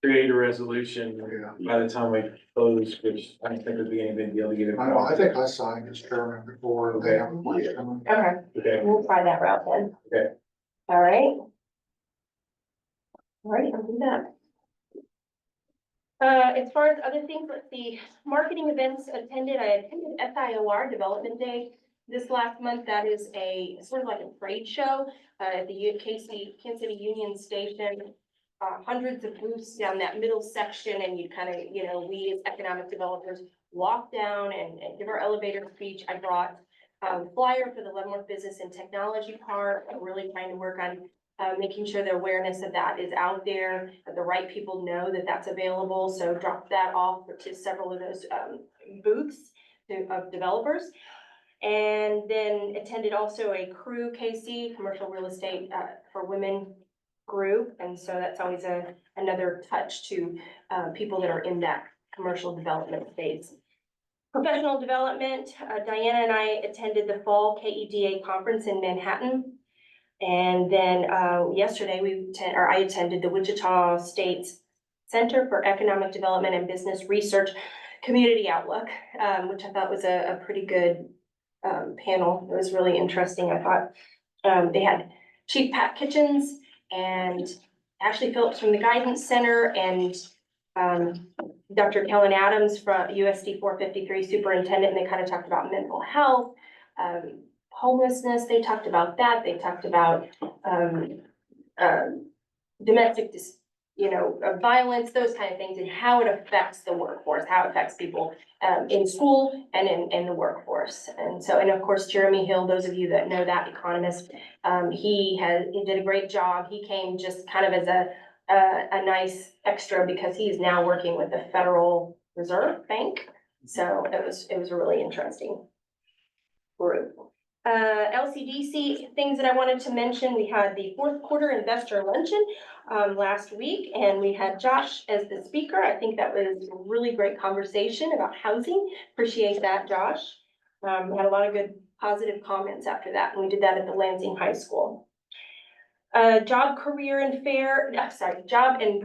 create a resolution Yeah. by the time we close, which I don't think would be any big deal to get it. I know, I think I signed as chairman before. Okay. They have a question. Okay, Okay, we'll try that route then. Okay. All right. All right, I'll do that. As far as other things, let's see, marketing events attended, I attended SIOR Development Day this last month. That is a sort of like a trade show at the Kansas City Union Station. Hundreds of booths down that middle section, and you kind of, you know, we as economic developers walk down and give our elevator speech. I brought flyer for the Leavenworth Business and Technology Park. I'm really trying to work on making sure the awareness of that is out there, that the right people know that that's available. So drop that off to several of those booths of developers. And then attended also a Crew KC, Commercial Real Estate for Women group. And so that's always another touch to people that are in that commercial development phase. Professional development, Diana and I attended the fall KEDA conference in Manhattan. And then, yesterday, I attended the Wichita State's Center for Economic Development and Business Research Community Outlook, which I thought was a pretty good, panel. It was really interesting, I thought. They had Chief Pat Kitchens and Ashley Phillips from the Guidance Center and, Dr. Kellen Adams from USD 453 Superintendent, and they kind of talked about mental health, homelessness, they talked about that, they talked about, domestic, violence, those kind of things, and how it affects the workforce, how it affects people, in school and in the workforce. And so, and of course, Jeremy Hill, those of you that know that economist, he did a great job. He came just kind of as a nice extra because he's now working with the Federal Reserve Bank. So it was a really interesting group. LCDC things that I wanted to mention, we had the fourth quarter investor luncheon last week, and we had Josh as the speaker. I think that was a really great conversation about housing. Appreciate that, Josh. We had a lot of good positive comments after that, and we did that at the Lansing High School. Job and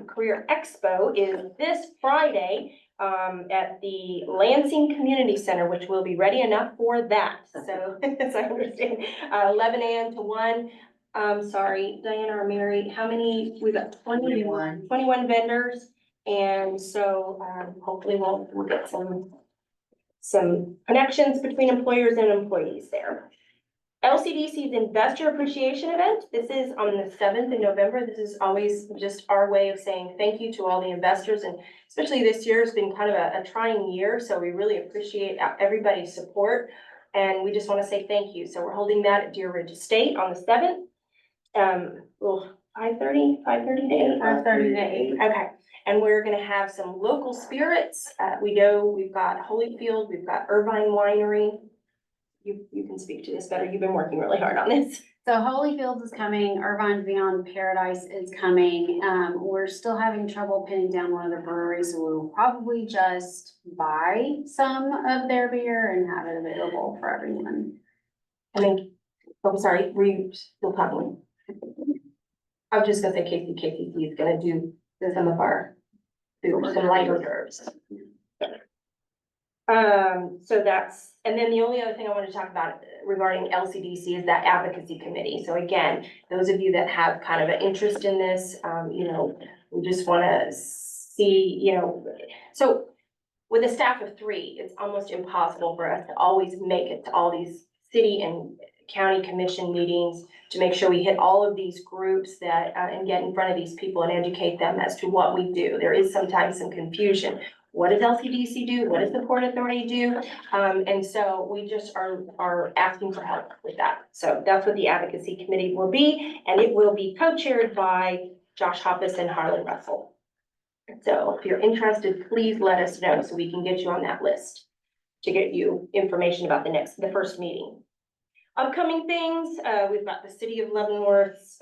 Career Expo is this Friday at the Lansing Community Center, which will be ready enough for that. So, as I understand, 11 a.m. to 1. Sorry, Diana or Mary, how many? We've got 21 vendors. And so, hopefully we'll get some connections between employers and employees there. LCDC's Investor Appreciation Event. This is on the 7th of November. This is always just our way of saying thank you to all the investors, and especially this year has been kind of a trying year, so we really appreciate everybody's support, and we just want to say thank you. So we're holding that at Deer Ridge Estate on the 7th. 5:30 to 8? 5:30 to 8. Okay, and we're gonna have some local spirits. We've got Holyfield, we've got Irvine Winery. You can speak to this better. You've been working really hard on this. So Holyfields is coming, Irvine Beyond Paradise is coming. We're still having trouble pinning down one of the breweries, so we'll probably just buy some of their beer and have it available for everyone. I'm sorry, were you still talking? I was just gonna say KCC is gonna do some of our food, some light hors d'oeuvres. So that's, and then the only other thing I want to talk about regarding LCDC is that advocacy committee. So again, those of you that have kind of an interest in this, we just want to see, so with a staff of 3, it's almost impossible for us to always make it to all these city and county commission meetings to make sure we hit all of these groups that, and get in front of these people and educate them as to what we do. There is sometimes some confusion. What does LCDC do? What does the Port Authority do? And so we just are asking for help with that. So that's what the advocacy committee will be, and it will be co-chaired by Josh Hoppus and Harlan Russell. So if you're interested, please let us know so we can get you on that list to get you information about the first meeting. Upcoming things, we've got the City of Leavenworth's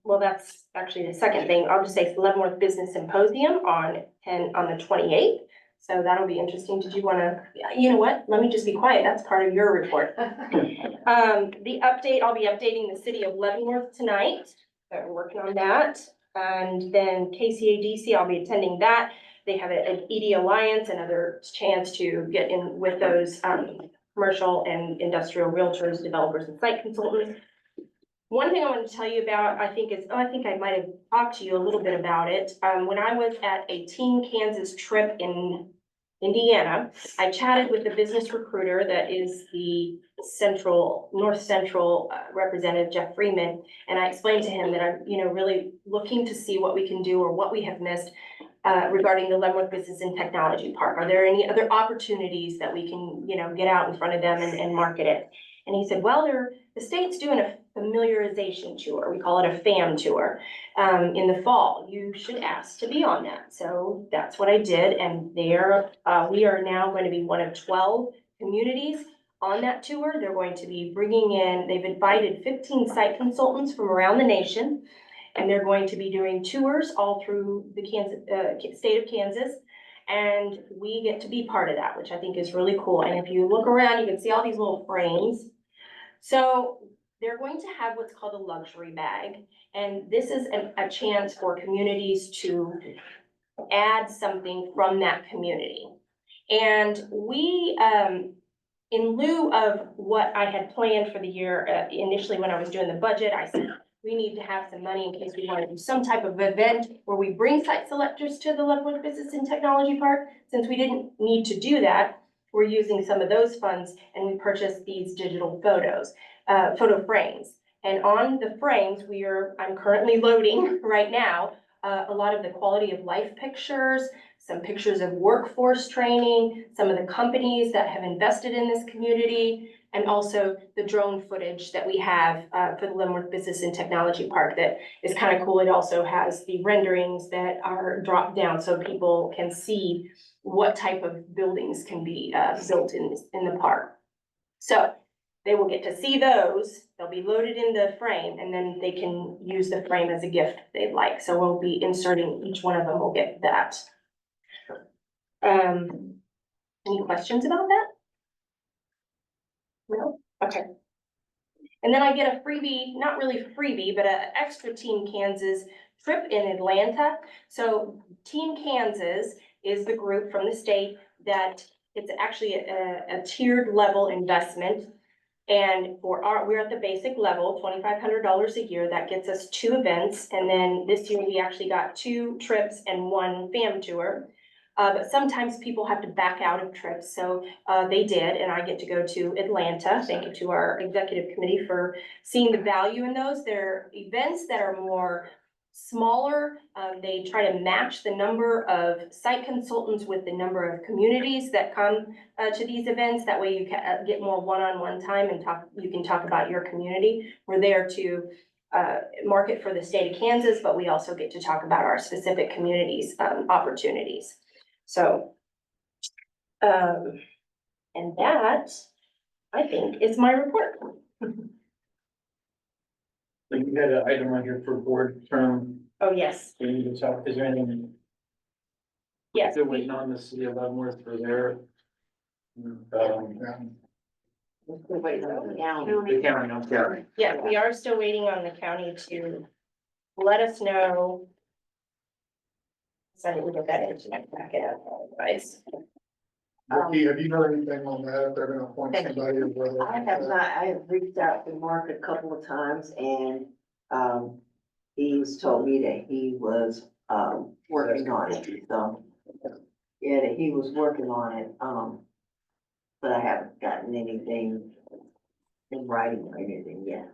well, that's actually the second thing. I'll just say Leavenworth Business Symposium on the 28th. So that'll be interesting. Did you want to, you know what? Let me just be quiet. That's part of your report. The update, I'll be updating the City of Leavenworth tonight. So we're working on that. And then KCADC, I'll be attending that. They have an ED Alliance, another chance to get in with those commercial and industrial realtors, developers, and site consultants. One thing I wanted to tell you about, I think I might have talked to you a little bit about it. When I was at a Team Kansas trip in Indiana, I chatted with the business recruiter that is the North Central representative, Jeff Freeman, and I explained to him that I'm, really looking to see what we can do or what we have missed regarding the Leavenworth Business and Technology Park. Are there any other opportunities that we can, get out in front of them and market it? And he said, well, the state's doing a familiarization tour. We call it a FAM tour in the fall. You should ask to be on that. So that's what I did. And we are now going to be one of 12 communities on that tour. They're going to be they've invited 15 site consultants from around the nation. And they're going to be doing tours all through the state of Kansas. And we get to be part of that, which I think is really cool. And if you look around, you can see all these little frames. So they're going to have what's called a luxury bag. And this is a chance for communities to add something from that community. And we, in lieu of what I had planned for the year, initially when I was doing the budget, I said, we need to have some money in case we want to do some type of event where we bring site selectors to the Leavenworth Business and Technology Park. Since we didn't need to do that, we're using some of those funds and we purchased these digital photos, photo frames. And on the frames, I'm currently loading right now, a lot of the quality of life pictures, some pictures of workforce training, some of the companies that have invested in this community, and also the drone footage that we have for the Leavenworth Business and Technology Park that is kind of cool. It also has the renderings that are dropped down so people can see what type of buildings can be built in the park. So they will get to see those, they'll be loaded in the frame, and then they can use the frame as a gift if they'd like. So we'll be inserting, each one of them will get that. Any questions about that? No? Okay. And then I get a freebie, not really freebie, but an extra Team Kansas trip in Atlanta. So Team Kansas is the group from the state that it's actually a tiered level investment. And we're at the basic level, $2,500 a year. That gets us 2 events. And then this year we actually got 2 trips and 1 fam tour. But sometimes people have to back out of trips, so they did, and I get to go to Atlanta. Thank you to our executive committee for seeing the value in those. They're events that are more smaller. They try to match the number of site consultants with the number of communities that come to these events. That way you can get more one-on-one time and you can talk about your community. We're there to market for the state of Kansas, but we also get to talk about our specific communities' opportunities. So, and that, I think, is my report. So you had an item on here for board term, Oh, yes, we need to talk, is there anything? yes. Still waiting on the city of Leavenworth for their. Wait, no, down. The county, I'm sorry. Yeah, we are still waiting on the county to let us know. So I didn't get that into my packet, guys. Vicky, have you heard anything on that, if they're gonna appoint Thank you. somebody or whether? I have not, I have reached out to Mark a couple of times and, he's told me that he was, working on it, so. Yeah, that he was working on it, but I haven't gotten anything in writing or anything yet.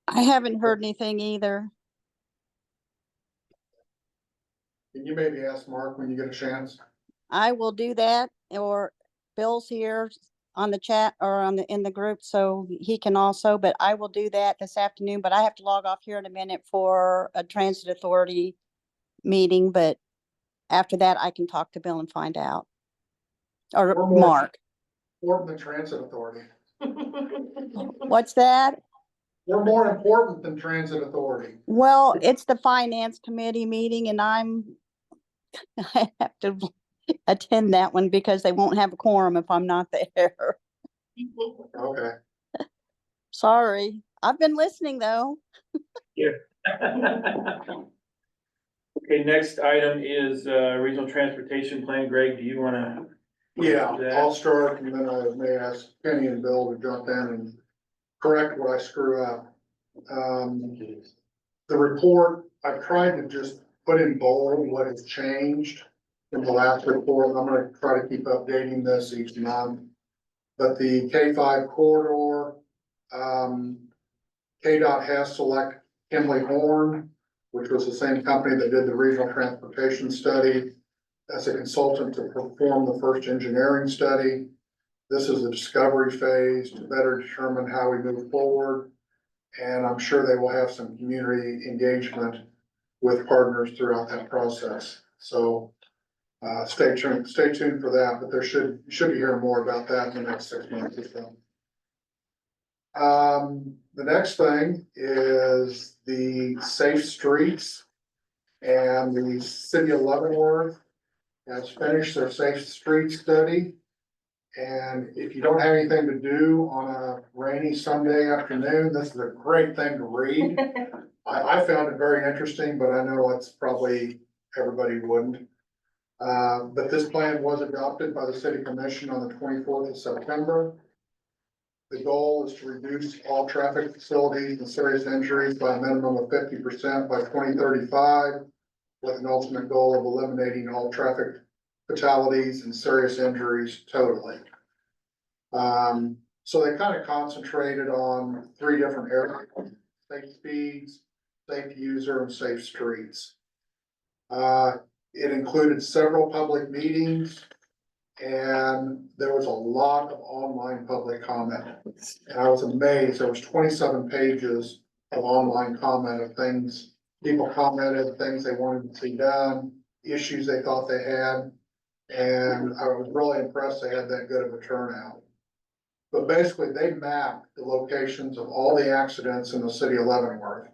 I haven't heard anything either. Can you maybe ask Mark when you get a chance? I will do that, or Bill's here on the chat or in the group, so he can also, but I will do that this afternoon, but I have to log off here in a minute for a transit authority meeting, but after that, I can talk to Bill and find out. Or Or more. Mark. Or the Transit Authority. What's that? We're more important than Transit Authority. Well, it's the finance committee meeting and I have to attend that one because they won't have a quorum if I'm not there. Okay. Sorry. I've been listening though. Okay, next item is regional transportation plan. Greg, do you wanna? Yeah, I'll start and then I may ask Kenny and Bill to jump in and correct what I screw up. The report, I've tried to just put in bold what has changed from the last report. I'm gonna try to keep updating this each month. But the K5 corridor, KDOT has selected Kimley Horn, which was the same company that did the regional transportation study, as a consultant to perform the first engineering study. This is the discovery phase to better determine how we move forward. And I'm sure they will have some community engagement with partners throughout that process. So stay tuned for that, but you should be hearing more about that in the next 6 months or so. The next thing is the safe streets, and the city of Leavenworth has finished their safe street study. And if you don't have anything to do on a rainy Sunday afternoon, this is a great thing to read. I found it very interesting, but I know it's probably everybody wouldn't. But this plan was adopted by the city commission on the 24th of September. The goal is to reduce all traffic facilities and serious injuries by a minimum of 50% by 2035, with an ultimate goal of eliminating all traffic fatalities and serious injuries totally. So they kind of concentrated on 3 different areas: safe speeds, safe user, and safe streets. It included several public meetings, and there was a lot of online public comment. And I was amazed, there was 27 pages of online comment of things, people commented, things they wanted to see done, issues they thought they had. And I was really impressed they had that good of a turnout. But basically, they mapped the locations of all the accidents in the city of Leavenworth.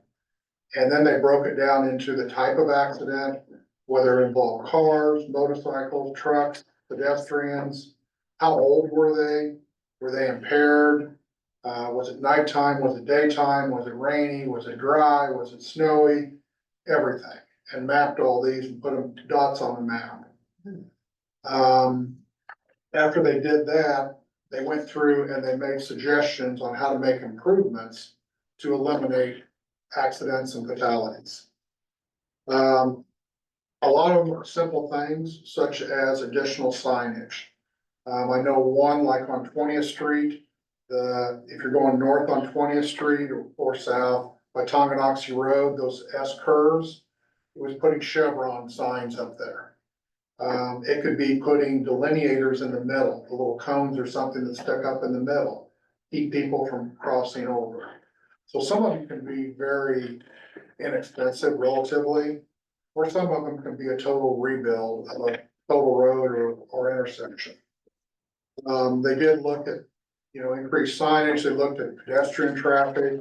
And then they broke it down into the type of accident, whether it involved cars, motorcycles, trucks, pedestrians, how old were they impaired? Was it nighttime, was it daytime, was it rainy, was it dry, was it snowy? Everything, and mapped all these and put them dots on the map. After they did that, they went through and they made suggestions on how to make improvements to eliminate accidents and fatalities. A lot of them are simple things, such as additional signage. I know one, like on 20th Street, if you're going north on 20th Street or south by Tonganoxie Road, those S curves, it was putting Chevron signs up there. It could be putting delineators in the middle, the little cones or something that stuck up in the middle, keep people from crossing over. So some of them can be very inexpensive relatively, or some of them can be a total rebuild of a total road or intersection. They did look at, increased signage, they looked at pedestrian traffic,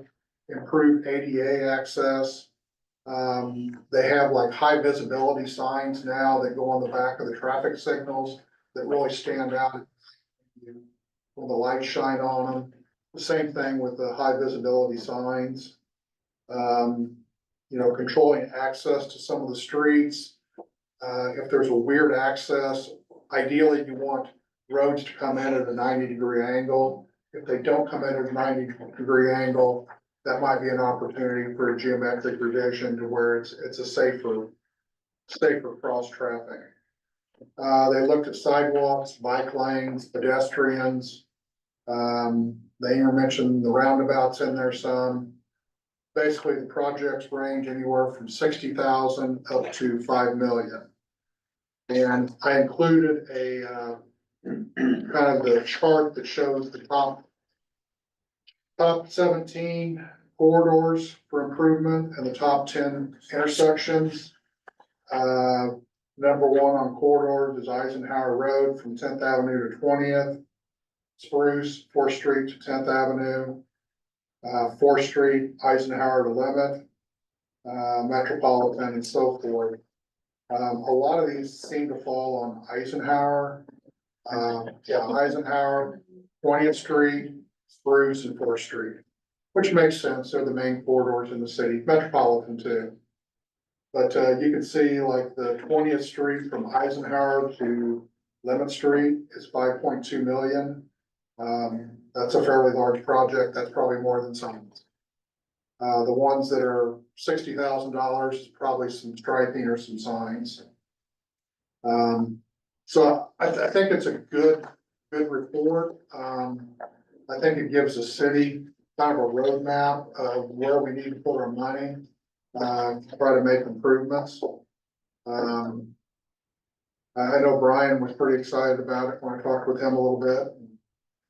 improved ADA access. They have like high visibility signs now that go on the back of the traffic signals that really stand out when the lights shine on them. The same thing with the high visibility signs. Controlling access to some of the streets. If there's a weird access, ideally you want roads to come in at a 90-degree angle. If they don't come in at a 90-degree angle, that might be an opportunity for a geometric revision to where it's a safer cross traffic. They looked at sidewalks, bike lanes, pedestrians. They even mentioned the roundabouts in there some. Basically, the projects range anywhere from 60,000 up to 5 million. And I included a kind of the chart that shows the top 17 corridors for improvement and the top 10 intersections. Number 1 on corridors is Eisenhower Road from 10th Avenue to 20th, Spruce, 4th Street to 10th Avenue, 4th Street, Eisenhower to 11th, Metropolitan, and so forth. A lot of these seem to fall on Eisenhower. Eisenhower, 20th Street, Spruce, and 4th Street, which makes sense. They're the main corridors in the city. Metropolitan too. But you can see like the 20th Street from Eisenhower to Lemon Street is 5.2 million. That's a fairly large project. That's probably more than some. The ones that are $60,000 is probably some striping or some signs. So I think it's a good report. I think it gives the city kind of a roadmap of where we need to put our money, to try to make improvements. I know Brian was pretty excited about it when I talked with him a little bit.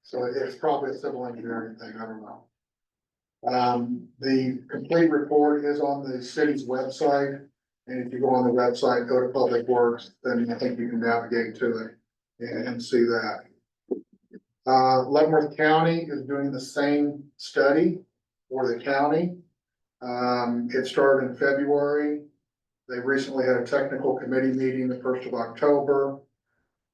So it's probably a civil engineering thing, I don't know. The complete report is on the city's website. And if you go on the website, go to Public Works, then I think you can navigate to it and see that. Leavenworth County is doing the same study for the county. It started in February. They recently had a technical committee meeting the 1st of October.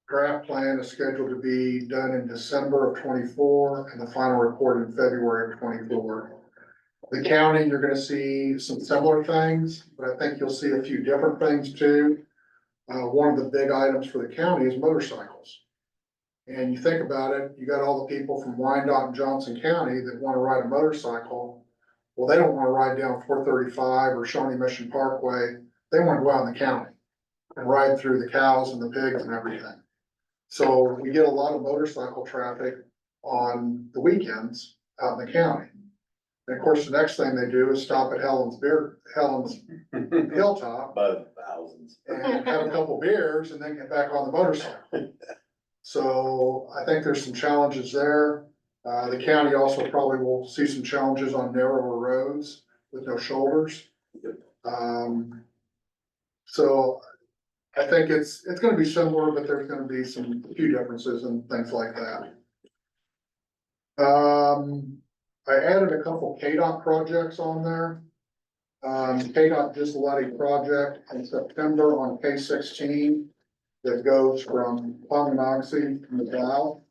Draft plan is scheduled to be done in December of '24 and the final report in February of '24. The county, you're gonna see some similar things, but I think you'll see a few different things too. One of the big items for the county is motorcycles. And you think about it, you got all the people from Wyandotte and Johnson County that wanna ride a motorcycle. Well, they don't wanna ride down 435 or Shawnee Mission Parkway. They wanna go out in the county and ride through the cows and the pigs and everything. So we get a lot of motorcycle traffic on the weekends out in the county. And of course, the next thing they do is stop at Helen's Hilltop By thousands. and have a couple beers and then get back on the motorcycle. So I think there's some challenges there. The county also probably will see some challenges on narrower roads with no shoulders. So I think it's gonna be similar, but there's gonna be a few differences and things like that. I added a couple KDOT projects on there. KDOT just let a project in September on K16 that goes from Tonganoxie to McDowell.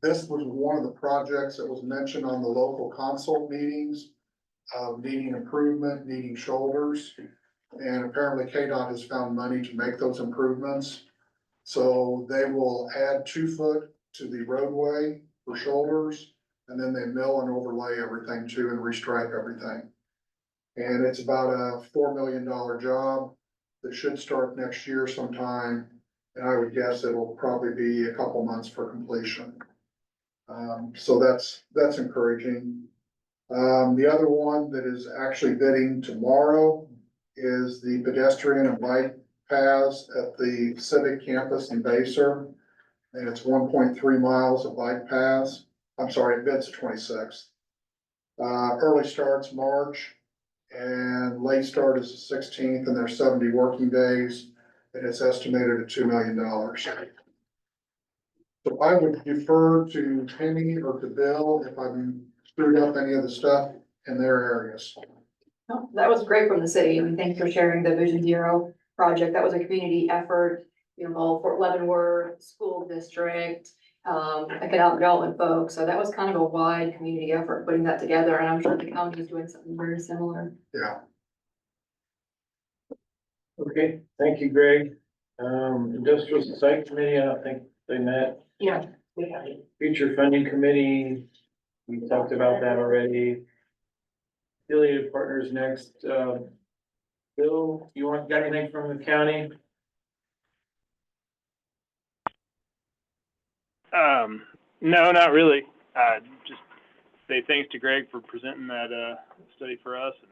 This was one of the projects that was mentioned on the local consult meetings, needing improvement, needing shoulders. And apparently KDOT has found money to make those improvements. So they will add 2 foot to the roadway for shoulders, and then they mill and overlay everything too and restripe everything. And it's about a $4 million job that should start next year sometime. And I would guess it'll probably be a couple months for completion. So that's encouraging. The other one that is actually bidding tomorrow is the pedestrian and bike paths at the Civic Campus in Baser. And it's 1.3 miles of bike paths. I'm sorry, it bids 26th. Early starts March and late start is the 16th, and there's 70 working days, and it's estimated at $2 million. So I would defer to Penny or to Bill if I'm screwed up any of the stuff in their areas. No, that was great from the city, and thanks for sharing the Vision Zero project. That was a community effort, you know, for Leavenworth School District, economic development folks. So that was kind of a wide community effort putting that together, and I'm sure the county is doing something very similar. Yeah. Okay, thank you, Greg. Industrial Site Committee, I don't think they met. Yeah. Future Funding Committee, we talked about that already. Affiliated Partners next. Bill, got anything from the county? No, not really. Just say thanks to Greg for presenting that, study for us. And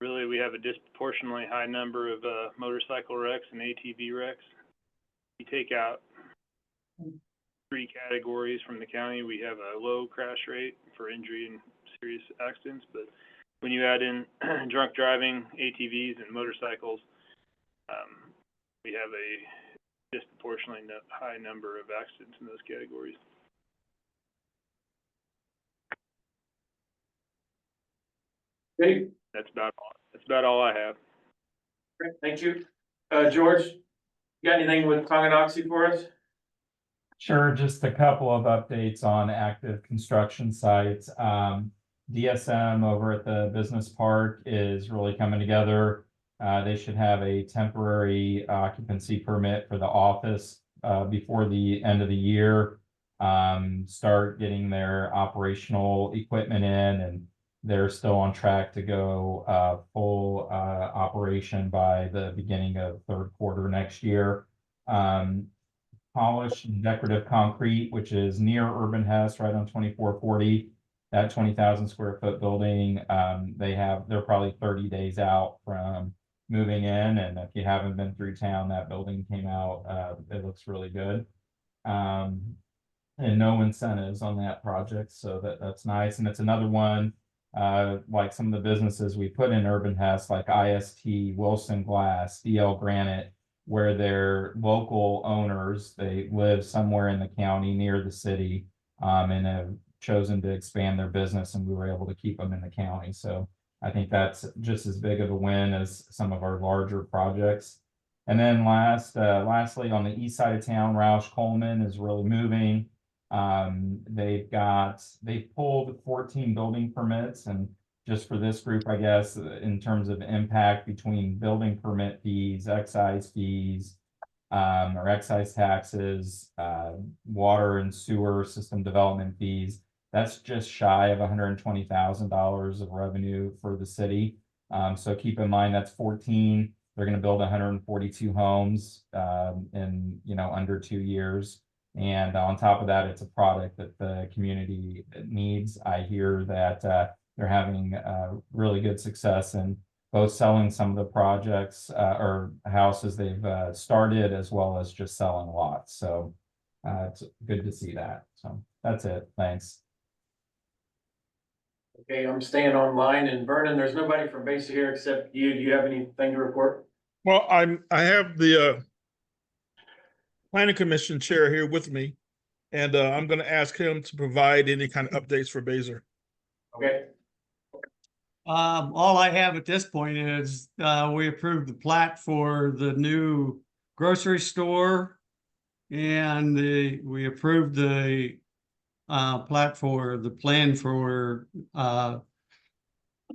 really, we have a disproportionately high number of, motorcycle wrecks and ATV wrecks. You take out 3 categories from the county. We have a low crash rate for injury and serious accidents, but when you add in drunk driving, ATVs and motorcycles, we have a disproportionately high number of accidents in those categories. Okay, That's about all I have. great, thank you. George, you got anything with Tonganoxie for us? Sure, just a couple of updates on active construction sites. DSM over at the business park is really coming together. They should have a temporary occupancy permit for the office before the end of the year. Start getting their operational equipment in, and they're still on track to go full operation by the beginning of third quarter next year. Polished and decorative concrete, which is near Urban Hess, right on 2440. That 20,000 square foot building, they're probably 30 days out from moving in. And if you haven't been through town, that building came out, it looks really good. And no incentives on that project. So that's nice. And it's another one, like some of the businesses we put in Urban Hess, like IST, Wilson Glass, DL Granite, where they're local owners. They live somewhere in the county near the city, and have chosen to expand their business, and we were able to keep them in the county. So I think that's just as big of a win as some of our larger projects. And then lastly, on the east side of town, Roush Coleman is really moving. They've pulled 14 building permits, and just for this group, I guess, in terms of impact between building permit fees, excise fees, or excise taxes, water and sewer system development fees, that's just shy of $120,000 of revenue for the city. So keep in mind that's 14. They're going to build 142 homes in under 2 years. And on top of that, it's a product that the community needs. I hear that they're having really good success in both selling some of the projects or houses they've started, as well as just selling lots. So it's good to see that. So that's it. Thanks. Okay, I'm staying online, and Vernon, there's nobody from Besa here except you. Do you have anything to report? Well, I have the planning commission chair here with me, and I'm going to ask him to provide any kind of updates for Baser. Okay. All I have at this point is, we approved the plat for the new grocery store. And we approved the plat for the plan for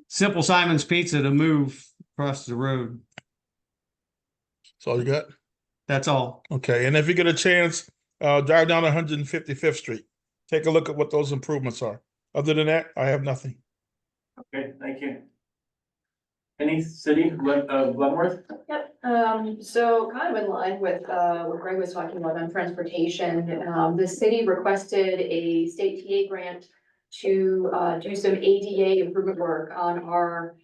Simple Simon's Pizza to move across the road. That's all you got? That's all. Okay, and if you get a chance, drive down 155th Street. Take a look at what those improvements are. Other than that, I have nothing. Okay, thank you. Any city of Leavenworth? Yep, so kind of in line with what Greg was talking about on transportation, the city requested a state TA grant to do some ADA improvement work on our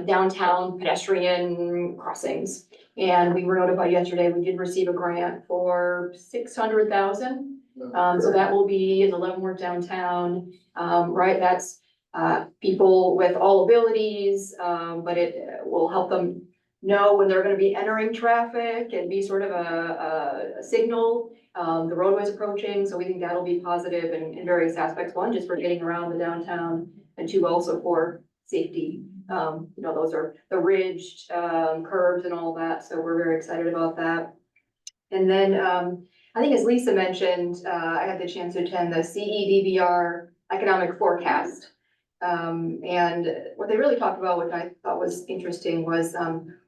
downtown pedestrian crossings. And we were notified yesterday, we did receive a grant for $600,000. So that will be in the Leavenworth downtown, right? That's people with all abilities, but it will help them know when they're gonna be entering traffic and be sort of a signal, the roadway's approaching. So we think that'll be positive in various aspects. One, just for getting around the downtown, and two, also for safety. Those are the ridged curves and all that. So we're very excited about that. And then I think as Lisa mentioned, I had the chance to attend the CEDBR economic forecast. And what they really talked about, which I thought was interesting, was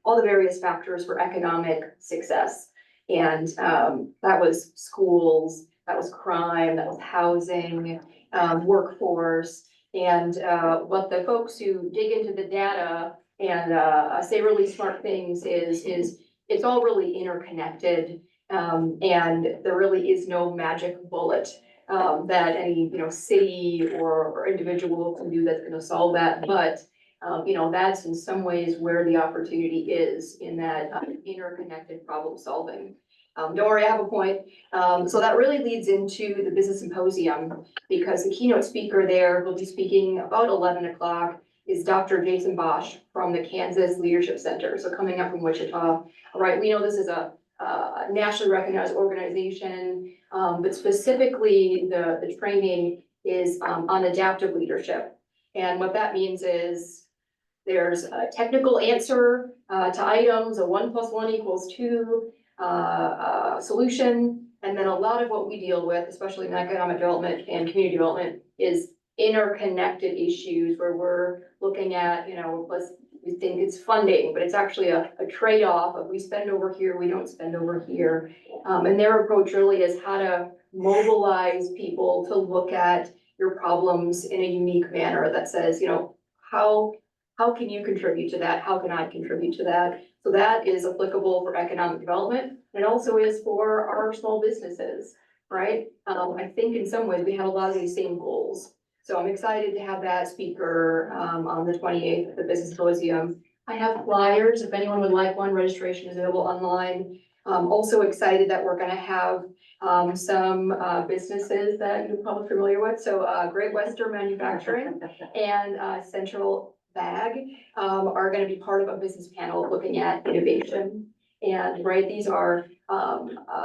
all the various factors for economic success. And that was schools, that was crime, that was housing, workforce. And what the folks who dig into the data and say really smart things is it's all really interconnected. And there really is no magic bullet that any, city or individual can do that's gonna solve that. But, that's in some ways where the opportunity is in that interconnected problem solving. Don't worry, I have a point. So that really leads into the business symposium, because the keynote speaker there will be speaking about 11 o'clock is Dr. Jason Bosch from the Kansas Leadership Center. So coming up from Wichita. All right, we know this is a nationally recognized organization, but specifically the training is on adaptive leadership. And what that means is there's a technical answer to items, a 1 + 1 = 2 solution. And then a lot of what we deal with, especially in economic development and community development, is interconnected issues where we're looking at, we think it's funding, but it's actually a trade-off of we spend over here, we don't spend over here. And their approach really is how to mobilize people to look at your problems in a unique manner that says, how can you contribute to that? How can I contribute to that? So that is applicable for economic development. It also is for our small businesses, right? I think in some ways we have a lot of these same goals. So I'm excited to have that speaker on the 28th at the Business Symposium. I have flyers, if anyone would like one, registration is available online. Also excited that we're gonna have some businesses that you're probably familiar with. So Great Western Manufacturing and Central Bag are gonna be part of a business panel looking at innovation. And these are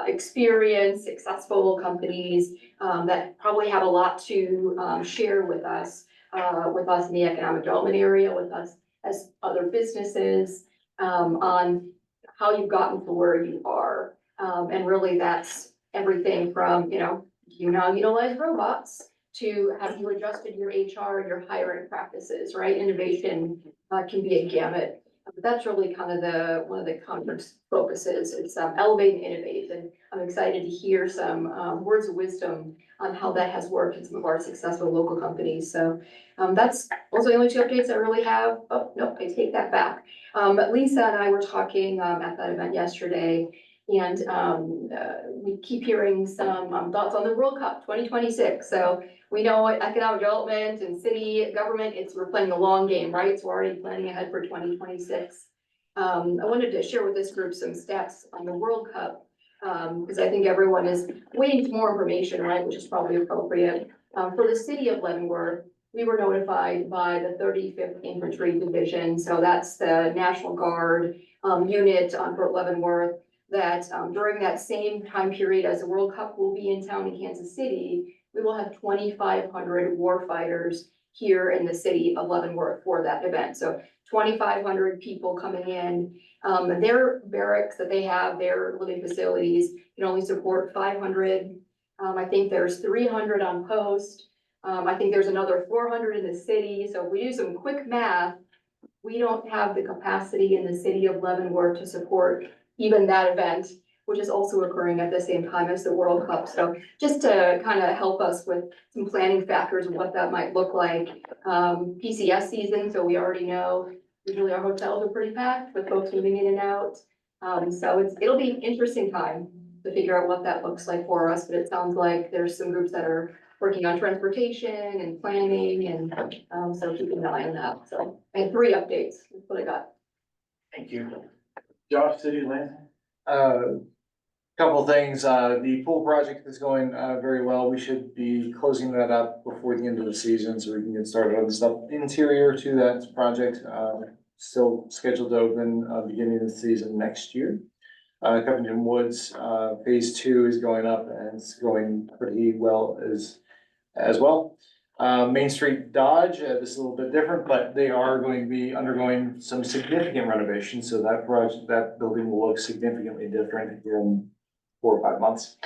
experienced, successful companies that probably have a lot to share with us in the economic development area, with us as other businesses on how you've gotten to where you are. And really that's everything from, you now utilize robots to have you adjusted your HR and your hiring practices, right? Innovation can be a gamut. But that's really kind of one of the conference focuses. It's elevate and innovate. And I'm excited to hear some words of wisdom on how that has worked in some of our successful local companies. So that's also the only two updates I really have. Oh, no, I take that back. But Lisa and I were talking at that event yesterday, and we keep hearing some thoughts on the World Cup 2026. So we know economic development and city government, we're playing the long game, right? So we're already planning ahead for 2026. I wanted to share with this group some stats on the World Cup, because I think everyone is waiting for more information, right? Which is probably appropriate. For the city of Leavenworth, we were notified by the 35th Infantry Division, so that's the National Guard unit on Fort Leavenworth, that during that same time period as the World Cup will be in town in Kansas City, we will have 2,500 warfighters here in the city of Leavenworth for that event. So 2,500 people coming in. Their barracks that they have, their living facilities can only support 500. I think there's 300 on post. I think there's another 400 in the city. So if we do some quick math, we don't have the capacity in the city of Leavenworth to support even that event, which is also occurring at the same time as the World Cup. So just to kind of help us with some planning factors of what that might look like. PCS season, so we already know usually our hotels are pretty packed with folks moving in and out. So it'll be an interesting time to figure out what that looks like for us, but it sounds like there's some groups that are working on transportation and planning, and so keeping an eye on that. So I had 3 updates. That's what I got. Thank you. Josh, City Land? Couple things, the pool project is going, very well. We should be closing that up before the end of the season, so we can get started on the stuff interior to that project. Still scheduled to open, beginning of the season next year. Covington Woods, phase 2 is going up and it's going pretty well as well. Main Street Dodge, this is a little bit different, but they are going to be undergoing some significant renovations, so that building will look significantly different in 4 or 5 months,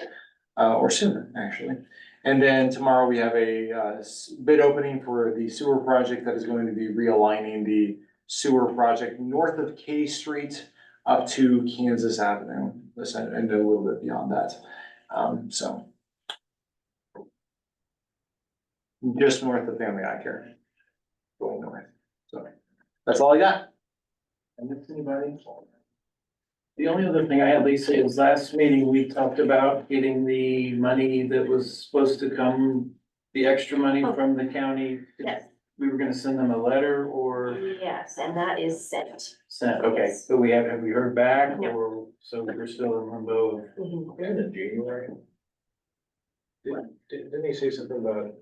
or sooner, actually. And then tomorrow we have a bid opening for the sewer project that is going to be realigning the sewer project north of K Street up to Kansas Avenue, and a little bit beyond that. So just north of Family Eye Care, going north. So that's all I got. And if anybody? The only other thing I had, Lisa, is last meeting, we talked about getting the money that was supposed to come, the extra money from the county. Yes. We were gonna send them a letter or Yes, and that is sent. sent, okay, Yes. so have we heard back No. or, so we're still in limbo of? Mhm. In January. Didn't he say something about,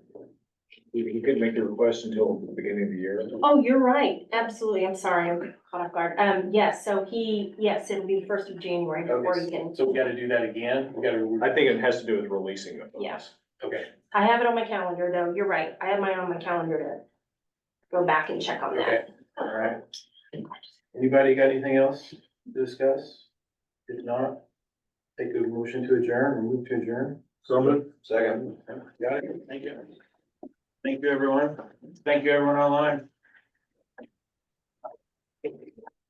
he couldn't make the request until the beginning of the year? Oh, you're right. Absolutely. I'm sorry. I'm caught off guard. Yes, so it'll be the 1st of January before you can. So we gotta do that again? We gotta. I think it has to do with releasing the funds. Yeah. Okay. I have it on my calendar though. You're right. I have mine on my calendar to go back and check on Okay, that. all right. Anybody got anything else to discuss? If not, take a motion to adjourn or move to adjourn. So moved. Second. Got it, thank you. Thank you, everyone. Thank you, everyone online.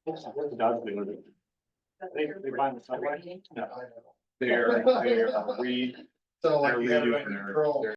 What's the dog doing with it? They find the subway? I know. They're read. So like They're you have it redoing under their- control.